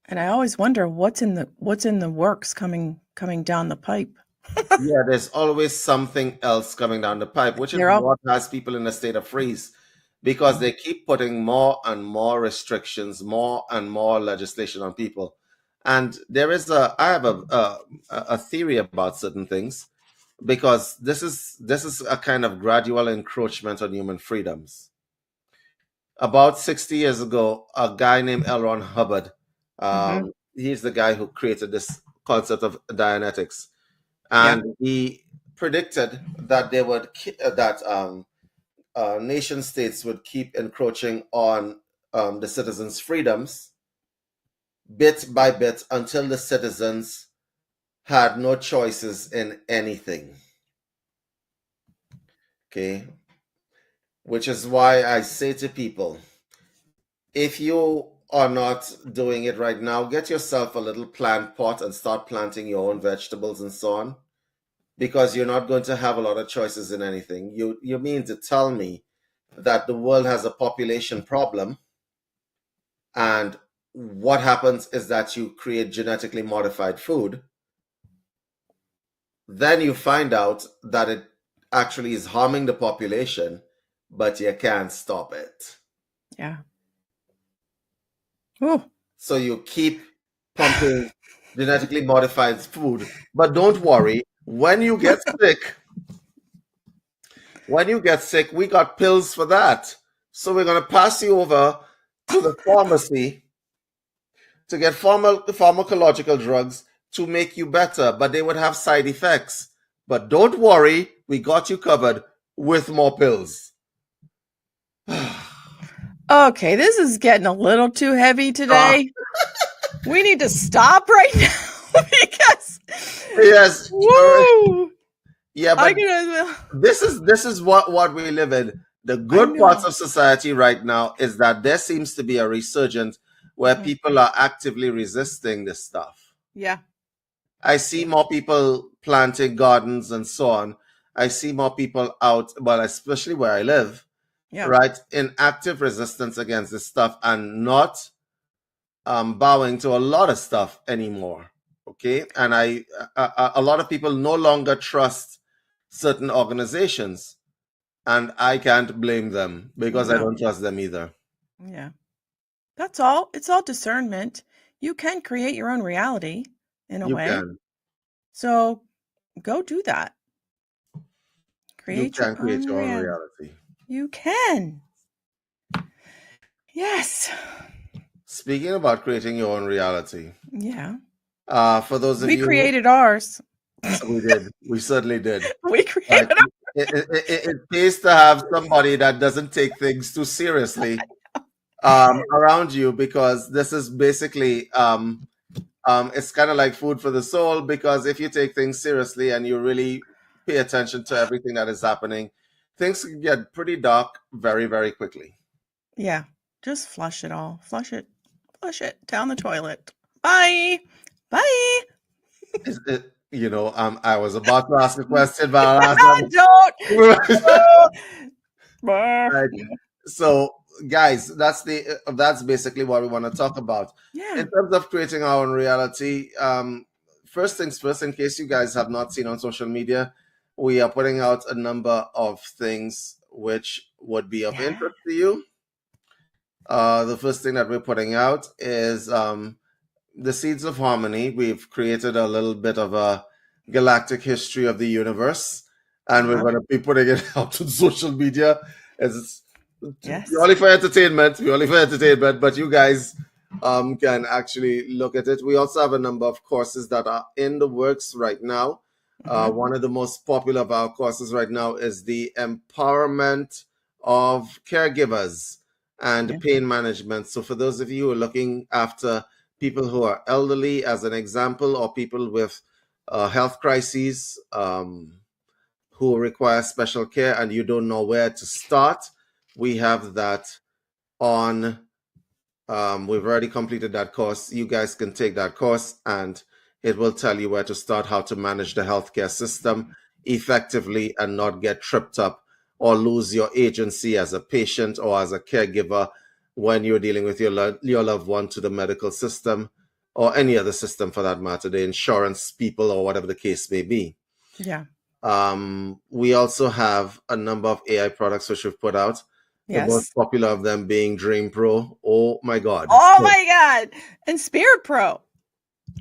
And I always wonder what's in the works coming down the pipe. Yeah, there's always something else coming down the pipe, which is They're all what has people in a state of freeze, because they keep putting more and more restrictions, more and more legislation on people. And I have a theory about certain things, because this is a kind of gradual encroachment on human freedoms. About 60 years ago, a guy named L. Ron Hubbard, Mhm. he's the guy who created this concept of Dianetics, Yeah. and he predicted that nation states would keep encroaching on the citizens' freedoms bit by bit until the citizens had no choices in anything. Okay, which is why I say to people, if you are not doing it right now, get yourself a little plant pot and start planting your own vegetables and so on, because you're not going to have a lot of choices in anything. You mean to tell me that the world has a population problem, and what happens is that you create genetically modified food, then you find out that it actually is harming the population, but you can't stop it. Yeah. Ooh. So you keep pumping genetically modified food, but don't worry, When you get sick, we got pills for that. So we're going to pass you over to the pharmacy to get pharmacological drugs to make you better, but they would have side effects. But don't worry, we got you covered with more pills. Okay, this is getting a little too heavy today. We need to stop right now because Yes, woo! yeah, I but can. this is what we live in. The I good parts know. of society right now is that there seems to be a resurgence where people are actively resisting this stuff. Yeah. I see more people planting gardens and so on. I see more people out, well, especially where I live, Yeah. right, in active resistance against this stuff and not bowing to a lot of stuff anymore. Okay, and a lot of people no longer trust certain organizations, and I can't blame them because I No. don't trust them either. Yeah. That's all. It's all discernment. You can create your own reality in a You way. can. So go do that. You Create your can create own your own reality. reality. You can. Yes. Speaking about creating your own reality, Yeah. for those of We you who created ours. we did, we certainly did. We Right. created ours. It pays to have somebody that doesn't take things too seriously around you, because this is basically it's kind of like food for the soul, because if you take things seriously and you really pay attention to everything that is happening, things can get pretty dark very, very quickly. Yeah. Just flush it all. Flush it. Flush it down the toilet. Bye. Bye. I was about to ask a question, but I'll ask that. Don't. Right. So, guys, that's basically what we want to talk about. Yeah. In terms of creating our own reality, first things first, in case you guys have not seen on social media, we are putting out a number of things which would be of interest to you. The first thing that we're putting out is the Seeds of Harmony. We've created a little bit of a galactic history of the universe, and we're going to be putting it out on social media. It's Yes. purely for entertainment, but you guys can actually look at it. We also have a number of courses that are in the works right now. One of the most popular of our courses right now is the empowerment of caregivers and pain management. So for those of you who are looking after people who are elderly, as an example, or people with health crises who require special care and you don't know where to start, we have that on. We've already completed that course. You guys can take that course and it will tell you where to start, how to manage the healthcare system effectively and not get tripped up or lose your agency as a patient or as a caregiver when you're dealing with your loved one to the medical system or any other system for that matter, the insurance people or whatever the case may be. Yeah. We also have a number of AI products which we've put out. The most popular of them being Dream Pro. Oh my God. Oh my God. And Spirit Pro.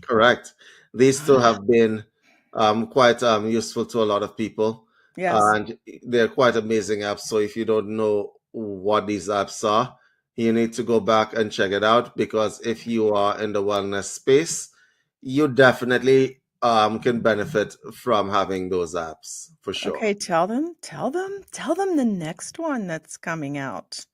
Correct. These two have been quite useful to a lot of people. Yes. And they're quite amazing apps. So if you don't know what these apps are, you need to go back and check it out, because if you are in the wellness space, you definitely can benefit from having those apps for sure. Okay, tell them the next one that's coming out.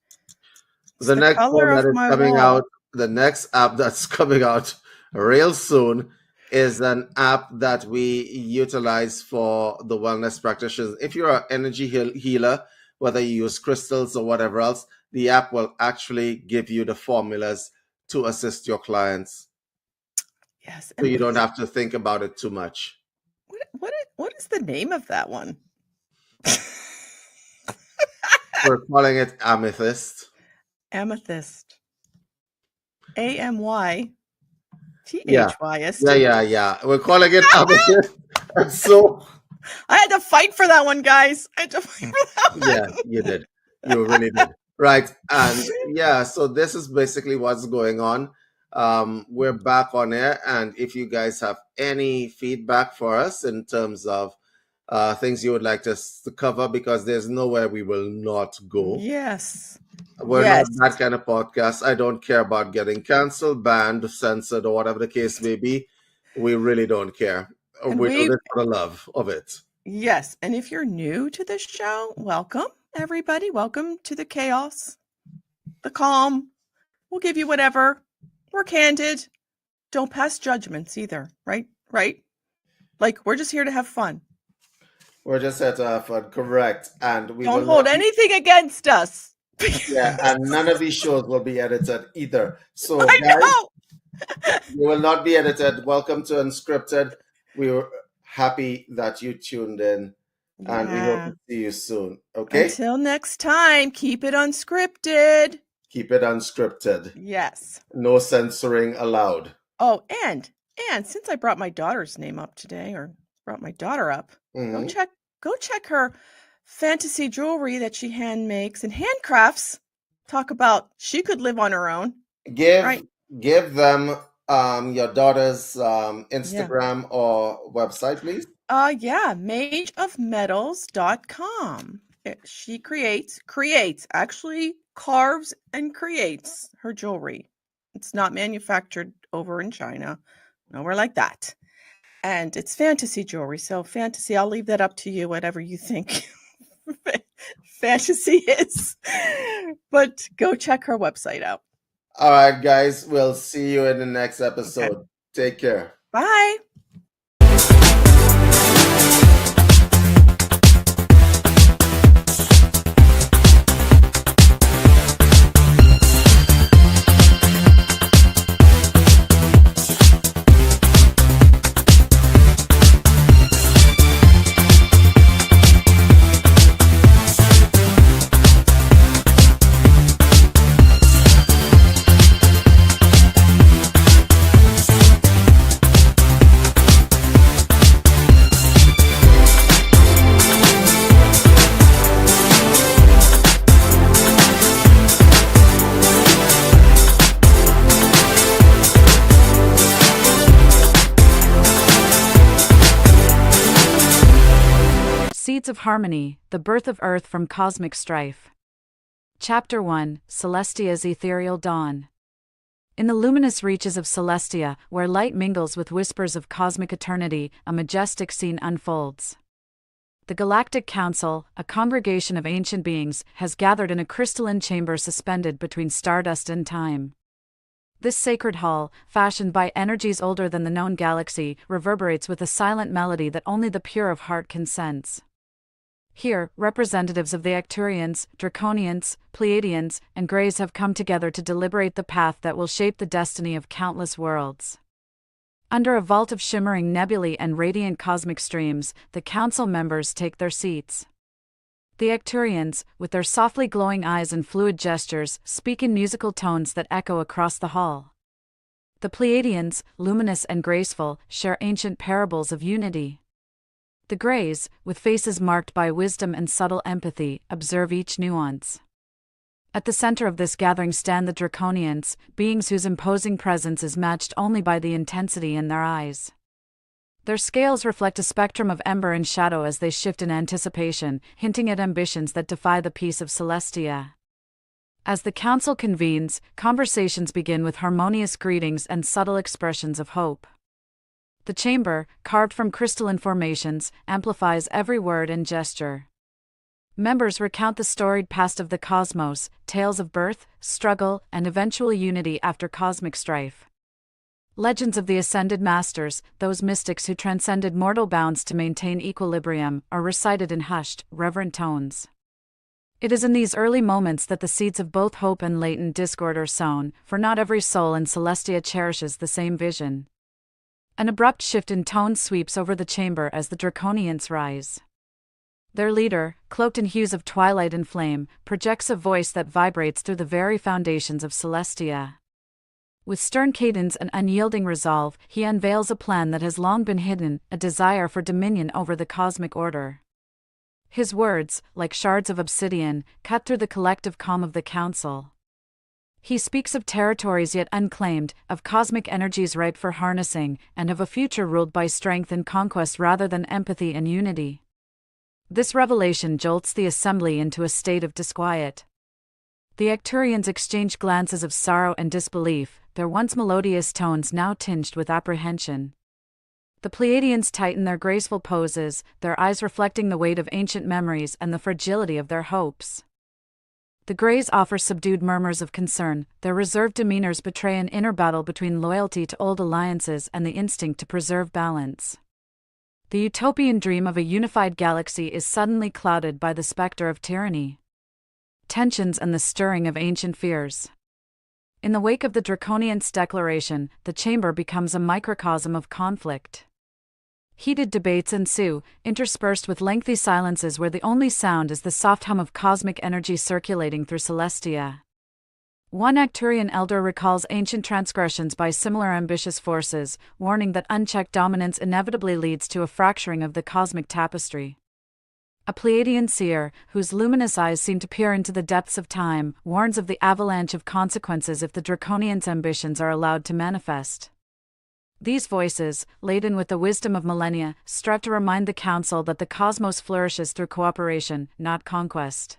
It's The next color one of that is my coming wall. out, the next app that's coming out real soon is an app that we utilize for the wellness practitioners. If you're an energy healer, whether you use crystals or whatever else, the app will actually give you the formulas to assist your clients. Yes. So you don't have to think about it too much. What is the name of that one? We're calling it Amethyst. Amethyst. AMYTHYST. Yeah. We're calling it Amethyst. And so I had to fight for that one, guys. I had to fight for that one. Yeah, you did. You really did. Right. And yeah, so this is basically what's going on. We're back on air, and if you guys have any feedback for us in terms of things you would like us to cover, because there's nowhere we will not go. Yes. We're not Yes. that kind of podcast. I don't care about getting canceled, banned, censored, or whatever the case may be. We really don't care. And We do this for the love of it. yes. And if you're new to this show, welcome, everybody. Welcome to the chaos, the calm. We'll give you whatever. We're candid. Don't pass judgments either, right? Right? Like, we're just here to have fun. We're just here to have fun, correct. And we Don't will hold not anything against us. yeah, and none of these shows will be edited either. So, I guys, know. you will not be edited. Welcome to Unscripted. We were happy that you tuned in, and we hope Yeah. to see you soon. Okay? Until next time, keep it unscripted. Keep it unscripted. Yes. No censoring allowed. Oh, and since I brought my daughter's name up today, or brought my daughter up, Mhm. go check her fantasy jewelry that she hand makes and handcrafts. Talk about she could live on her own. Right. Give them your daughter's Instagram or website, please. Yeah, mageofmetals.com. She actually carves and creates her jewelry. It's not manufactured over in China, nowhere like that. And it's fantasy jewelry. So fantasy, I'll leave that up to you, whatever you think fantasy is. But go check her website out. All right, guys. We'll see you in the next episode. Okay. Take care. Bye. Seeds of Harmony, The Birth of Earth from Cosmic Strife. Chapter 1, Celestia's Ethereal Dawn. In the luminous reaches of Celestia, where light mingles with whispers of cosmic eternity, a majestic scene unfolds. The Galactic Council, a congregation of ancient beings, has gathered in a crystalline chamber suspended between stardust and time. This sacred hall, fashioned by energies older than the known galaxy, reverberates with a silent melody that only the pure of heart can sense. Here, representatives of the Arcturians, Draconians, Pleiadians, and Greys have come together to deliberate the path that will shape the destiny of countless worlds. Under a vault of shimmering nebulae and radiant cosmic streams, the council members take their seats. The Arcturians, with their softly glowing eyes and fluid gestures, speak in musical tones that echo across the hall. The Pleiadians, luminous and graceful, share ancient parables of unity. The Greys, with faces marked by wisdom and subtle empathy, observe each nuance. At the center of this gathering stand the Draconians, beings whose imposing presence is matched only by the intensity in their eyes. Their scales reflect a spectrum of ember and shadow as they shift in anticipation, hinting at ambitions that defy the peace of Celestia. As the council convenes, conversations begin with harmonious greetings and subtle expressions of hope. The chamber, carved from crystalline formations, amplifies every word and gesture. Members recount the storied past of the cosmos, tales of birth, struggle, and eventual unity after cosmic strife. Legends of the Ascended Masters, those mystics who transcended mortal bounds to maintain equilibrium, are recited in hushed, reverent tones. It is in these early moments that the seeds of both hope and latent discord are sown, for not every soul in Celestia cherishes the same vision. An abrupt shift in tone sweeps over the chamber as the Draconians rise. Their leader, cloaked in hues of twilight and flame, projects a voice that vibrates through the very foundations of Celestia. With stern cadence and unyielding resolve, he unveils a plan that has long been hidden, a desire for dominion over the cosmic order. His words, like shards of obsidian, cut through the collective calm of the council. He speaks of territories yet unclaimed, of cosmic energies ripe for harnessing, and of a future ruled by strength and conquest rather than empathy and unity. This revelation jolts the assembly into a state of disquiet. The Arcturians exchange glances of sorrow and disbelief, their once melodious tones now tinged with apprehension. The Pleiadians tighten their graceful poses, their eyes reflecting the weight of ancient memories and the fragility of their hopes. The Greys offer subdued murmurs of concern, their reserved demeanors betray an inner battle between loyalty to old alliances and the instinct to preserve balance. The utopian dream of a unified galaxy is suddenly clouded by the specter of tyranny, tensions and the stirring of ancient fears. In the wake of the Draconians' declaration, the chamber becomes a microcosm of conflict. Heated debates ensue, interspersed with lengthy silences where the only sound is the soft hum of cosmic energy circulating through Celestia. One Arcturian elder recalls ancient transgressions by similar ambitious forces, warning that unchecked dominance inevitably leads to a fracturing of the cosmic tapestry. A Pleiadian seer, whose luminous eyes seem to peer into the depths of time, warns of the avalanche of consequences if the Draconians' ambitions are allowed to manifest. These voices, laden with the wisdom of millennia, strive to remind the Council that the cosmos flourishes through cooperation, not conquest.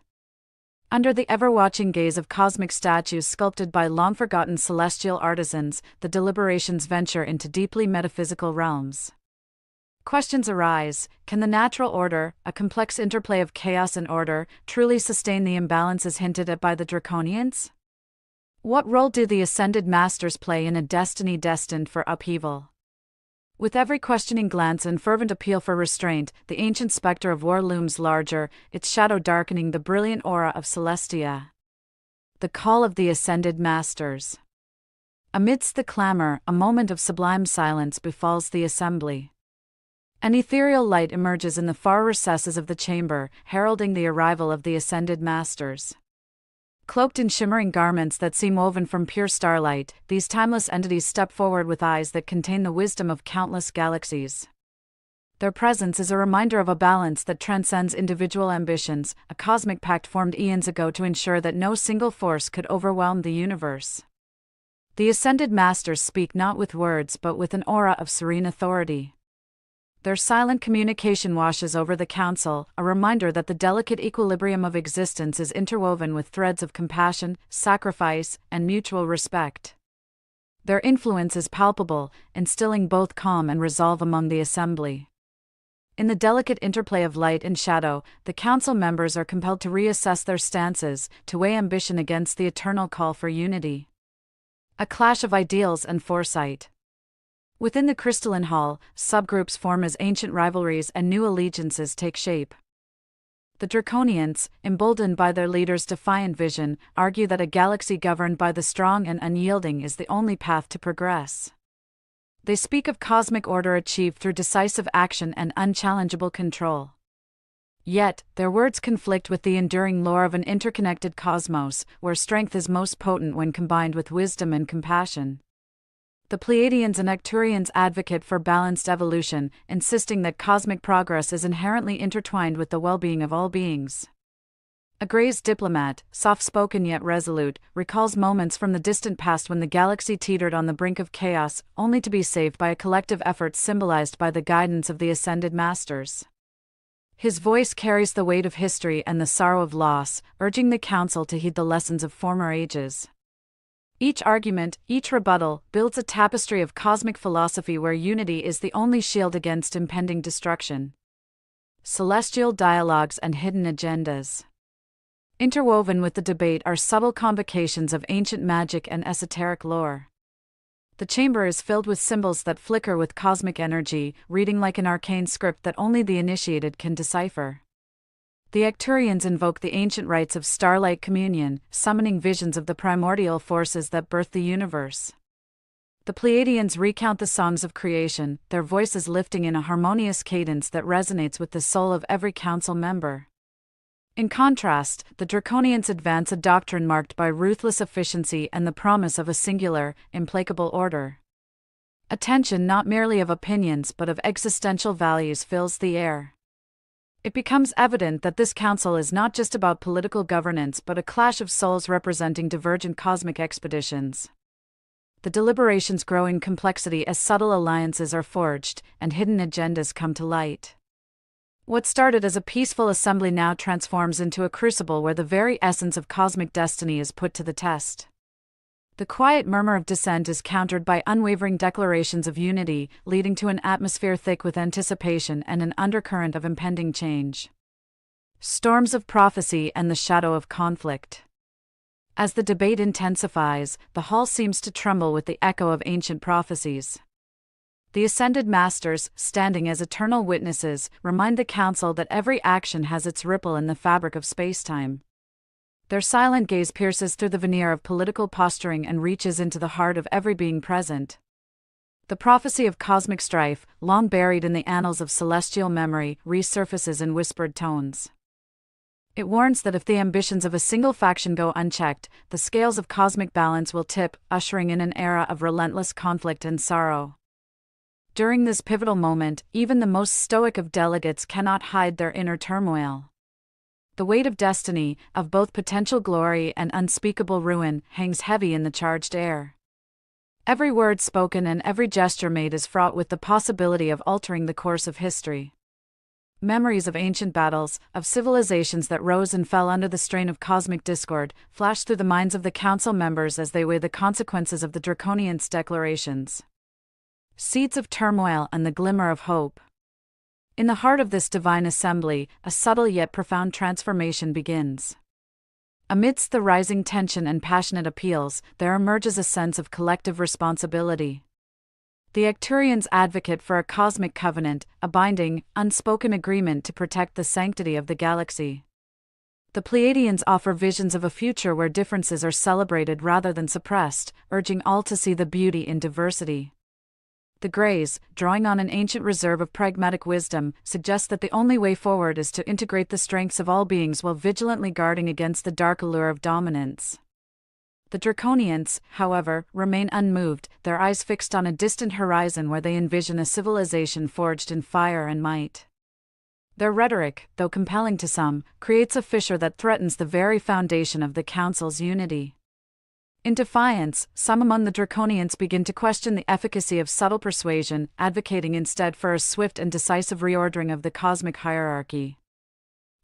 Under the ever-watching gaze of cosmic statues sculpted by long-forgotten celestial artisans, the deliberations venture into deeply metaphysical realms. Questions arise: can the natural order, a complex interplay of chaos and order, truly sustain the imbalances hinted at by the Draconians? What role do the Ascended Masters play in a destiny destined for upheaval? With every questioning glance and fervent appeal for restraint, the ancient specter of war looms larger, its shadow darkening the brilliant aura of Celestia. The call of the Ascended Masters. Amidst the clamor, a moment of sublime silence befalls the assembly. An ethereal light emerges in the far recesses of the chamber, heralding the arrival of the Ascended Masters. Cloaked in shimmering garments that seem woven from pure starlight, these timeless entities step forward with eyes that contain the wisdom of countless galaxies. Their presence is a reminder of a balance that transcends individual ambitions, a cosmic pact formed eons ago to ensure that no single force could overwhelm the universe. The Ascended Masters speak not with words but with an aura of serene authority. Their silent communication washes over the Council, a reminder that the delicate equilibrium of existence is interwoven with threads of compassion, sacrifice, and mutual respect. Their influence is palpable, instilling both calm and resolve among the assembly. In the delicate interplay of light and shadow, the Council members are compelled to reassess their stances, to weigh ambition against the eternal call for unity. A clash of ideals and foresight. Within the crystalline hall, subgroups form as ancient rivalries and new allegiances take shape. The Draconians, emboldened by their leaders' defiant vision, argue that a galaxy governed by the strong and unyielding is the only path to progress. They speak of cosmic order achieved through decisive action and unchallengeable control. Yet, their words conflict with the enduring lore of an interconnected cosmos, where strength is most potent when combined with wisdom and compassion. The Pleiadians and Arcturians advocate for balanced evolution, insisting that cosmic progress is inherently intertwined with the well-being of all beings. A Grey's diplomat, soft-spoken yet resolute, recalls moments from the distant past when the galaxy teetered on the brink of chaos, only to be saved by a collective effort symbolized by the guidance of the Ascended Masters. His voice carries the weight of history and the sorrow of loss, urging the Council to heed the lessons of former ages. Each argument, each rebuttal, builds a tapestry of cosmic philosophy where unity is the only shield against impending destruction. Celestial dialogues and hidden agendas. Interwoven with the debate are subtle convocations of ancient magic and esoteric lore. The chamber is filled with symbols that flicker with cosmic energy, reading like an arcane script that only the initiated can decipher. The Arcturians invoke the ancient rites of starlight communion, summoning visions of the primordial forces that birthed the universe. The Pleiadians recount the songs of creation, their voices lifting in a harmonious cadence that resonates with the soul of every council member. In contrast, the Draconians advance a doctrine marked by ruthless efficiency and the promise of a singular, implacable order. A tension not merely of opinions but of existential values fills the air. It becomes evident that this council is not just about political governance but a clash of souls representing divergent cosmic expeditions. The deliberations grow in complexity as subtle alliances are forged and hidden agendas come to light. What started as a peaceful assembly now transforms into a crucible where the very essence of cosmic destiny is put to the test. The quiet murmur of dissent is countered by unwavering declarations of unity, leading to an atmosphere thick with anticipation and an undercurrent of impending change. Storms of prophecy and the shadow of conflict. As the debate intensifies, the hall seems to tremble with the echo of ancient prophecies. The ascended masters, standing as eternal witnesses, remind the council that every action has its ripple in the fabric of spacetime. Their silent gaze pierces through the veneer of political posturing and reaches into the heart of every being present. The prophecy of cosmic strife, long buried in the annals of celestial memory, resurfaces in whispered tones. It warns that if the ambitions of a single faction go unchecked, the scales of cosmic balance will tip, ushering in an era of relentless conflict and sorrow. During this pivotal moment, even the most stoic of delegates cannot hide their inner turmoil. The weight of destiny, of both potential glory and unspeakable ruin, hangs heavy in the charged air. Every word spoken and every gesture made is fraught with the possibility of altering the course of history. Memories of ancient battles, of civilizations that rose and fell under the strain of cosmic discord, flash through the minds of the council members as they weigh the consequences of the Draconian's declarations. Seeds of turmoil and the glimmer of hope. In the heart of this divine assembly, a subtle yet profound transformation begins. Amidst the rising tension and passionate appeals, there emerges a sense of collective responsibility. The Arcturians advocate for a cosmic covenant, a binding, unspoken agreement to protect the sanctity of the galaxy. The Pleiadians offer visions of a future where differences are celebrated rather than suppressed, urging all to see the beauty in diversity. The Greys, drawing on an ancient reserve of pragmatic wisdom, suggest that the only way forward is to integrate the strengths of all beings while vigilantly guarding against the dark allure of dominance. The Draconians, however, remain unmoved, their eyes fixed on a distant horizon where they envision a civilization forged in fire and might. Their rhetoric, though compelling to some, creates a fissure that threatens the very foundation of the Council's unity. In defiance, some among the Draconians begin to question the efficacy of subtle persuasion, advocating instead for a swift and decisive reordering of the cosmic hierarchy.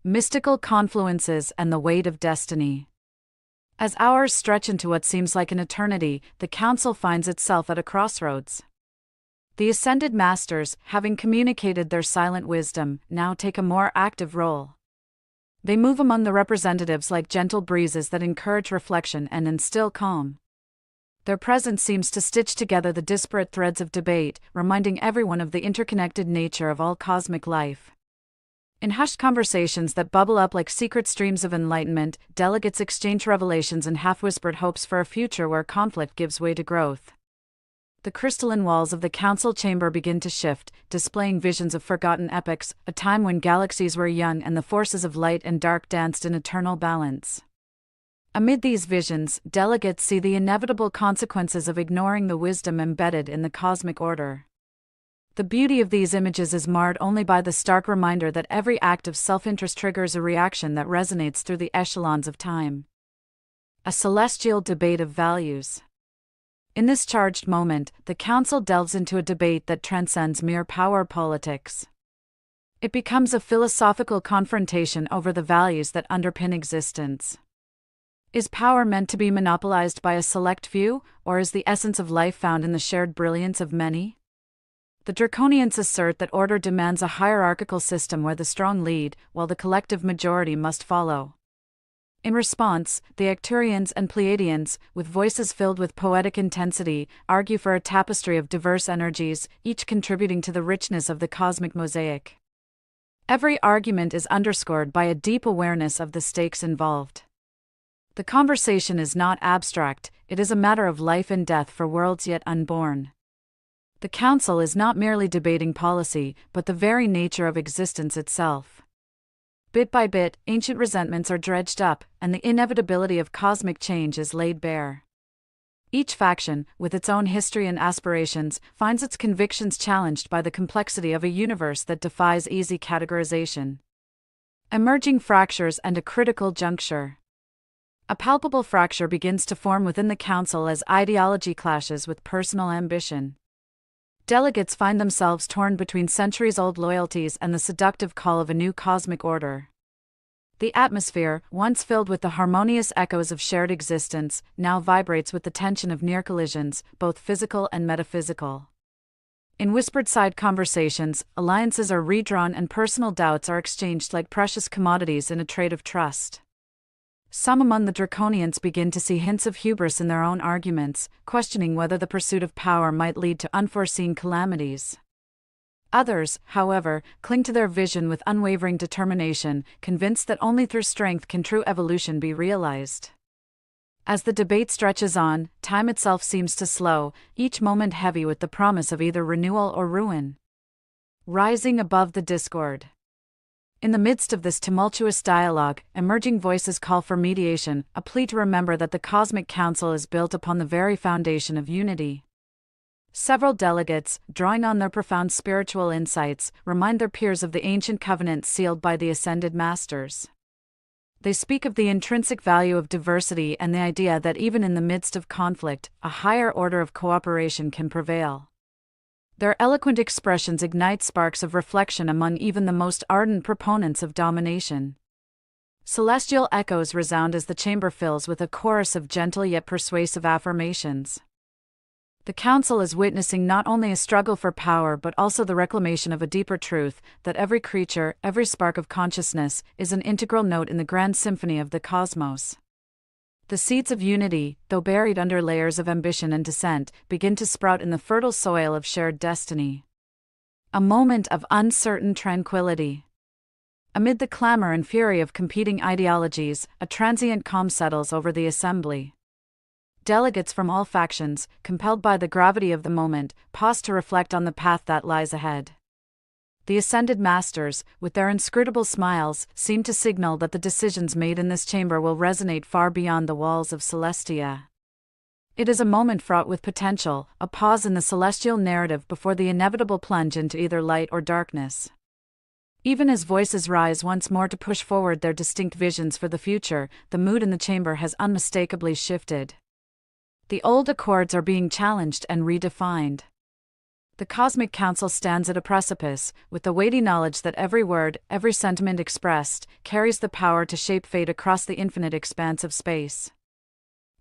Mystical confluences and the weight of destiny. As hours stretch into what seems like an eternity, the Council finds itself at a crossroads. The Ascended Masters, having communicated their silent wisdom, now take a more active role. They move among the representatives like gentle breezes that encourage reflection and instill calm. Their presence seems to stitch together the disparate threads of debate, reminding everyone of the interconnected nature of all cosmic life. In hushed conversations that bubble up like secret streams of enlightenment, delegates exchange revelations and half-whispered hopes for a future where conflict gives way to growth. The crystalline walls of the council chamber begin to shift, displaying visions of forgotten epochs, a time when galaxies were young and the forces of light and dark danced in eternal balance. Amid these visions, delegates see the inevitable consequences of ignoring the wisdom embedded in the cosmic order. The beauty of these images is marred only by the stark reminder that every act of self-interest triggers a reaction that resonates through the echelons of time. A celestial debate of values. In this charged moment, the Council delves into a debate that transcends mere power politics. It becomes a philosophical confrontation over the values that underpin existence. Is power meant to be monopolized by a select few, or is the essence of life found in the shared brilliance of many? The Draconians assert that order demands a hierarchical system where the strong lead, while the collective majority must follow. In response, the Arcturians and Pleiadians, with voices filled with poetic intensity, argue for a tapestry of diverse energies, each contributing to the richness of the cosmic mosaic. Every argument is underscored by a deep awareness of the stakes involved. The conversation is not abstract, it is a matter of life and death for worlds yet unborn. The Council is not merely debating policy, but the very nature of existence itself. Bit by bit, ancient resentments are dredged up, and the inevitability of cosmic change is laid bare. Each faction, with its own history and aspirations, finds its convictions challenged by the complexity of a universe that defies easy categorization. Emerging fractures and a critical juncture. A palpable fracture begins to form within the council as ideology clashes with personal ambition. Delegates find themselves torn between centuries-old loyalties and the seductive call of a new cosmic order. The atmosphere, once filled with the harmonious echoes of shared existence, now vibrates with the tension of near collisions, both physical and metaphysical. In whispered side conversations, alliances are redrawn and personal doubts are exchanged like precious commodities in a trade of trust. Some among the draconians begin to see hints of hubris in their own arguments, questioning whether the pursuit of power might lead to unforeseen calamities. Others, however, cling to their vision with unwavering determination, convinced that only through strength can true evolution be realized. As the debate stretches on, time itself seems to slow, each moment heavy with the promise of either renewal or ruin. Rising above the discord. In the midst of this tumultuous dialogue, emerging voices call for mediation, a plea to remember that the Cosmic Council is built upon the very foundation of unity. Several delegates, drawing on their profound spiritual insights, remind their peers of the ancient covenant sealed by the Ascended Masters. They speak of the intrinsic value of diversity and the idea that even in the midst of conflict, a higher order of cooperation can prevail. Their eloquent expressions ignite sparks of reflection among even the most ardent proponents of domination. Celestial echoes resound as the chamber fills with a chorus of gentle yet persuasive affirmations. The Council is witnessing not only a struggle for power but also the reclamation of a deeper truth, that every creature, every spark of consciousness, is an integral note in the grand symphony of the cosmos. The seeds of unity, though buried under layers of ambition and dissent, begin to sprout in the fertile soil of shared destiny. A moment of uncertain tranquility. Amid the clamor and fury of competing ideologies, a transient calm settles over the assembly. Delegates from all factions, compelled by the gravity of the moment, pause to reflect on the path that lies ahead. The Ascended Masters, with their inscrutable smiles, seem to signal that the decisions made in this chamber will resonate far beyond the walls of Celestia. It is a moment fraught with potential, a pause in the celestial narrative before the inevitable plunge into either light or darkness. Even as voices rise once more to push forward their distinct visions for the future, the mood in the chamber has unmistakably shifted. The old accords are being challenged and redefined. The Cosmic Council stands at a precipice, with the weighty knowledge that every word, every sentiment expressed, carries the power to shape fate across the infinite expanse of space.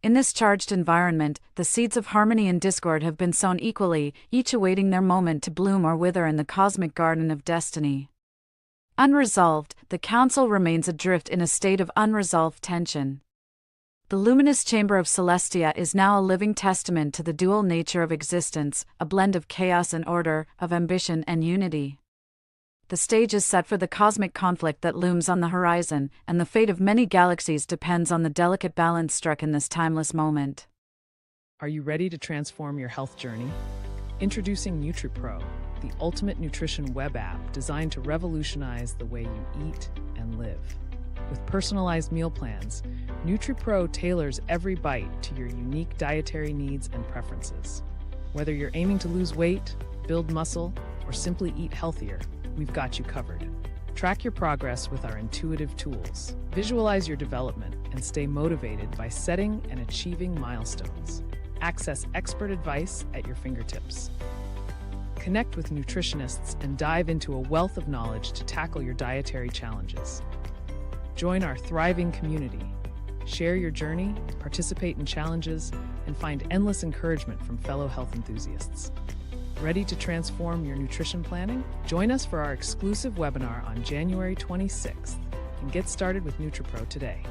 In this charged environment, the seeds of harmony and discord have been sown equally, each awaiting their moment to bloom or wither in the cosmic garden of destiny. Unresolved, the Council remains adrift in a state of unresolved tension. The luminous chamber of Celestia is now a living testament to the dual nature of existence, a blend of chaos and order, of ambition and unity. The stage is set for the cosmic conflict that looms on the horizon, and the fate of many galaxies depends on the delicate balance struck in this timeless moment. Are you ready to transform your health journey? Introducing NutriPro, the ultimate nutrition web app designed to revolutionize the way you eat and live. With personalized meal plans, NutriPro tailors every bite to your unique dietary needs and preferences. Whether you're aiming to lose weight, build muscle, or simply eat healthier, we've got you covered. Track your progress with our intuitive tools. Visualize your development and stay motivated by setting and achieving milestones. Access expert advice at your fingertips. Connect with nutritionists and dive into a wealth of knowledge to tackle your dietary challenges. Join our thriving community. Share your journey, participate in challenges, and find endless encouragement from fellow health enthusiasts. Ready to transform your nutrition planning? Join us for our exclusive webinar on January 26th and get started with NutriPro today.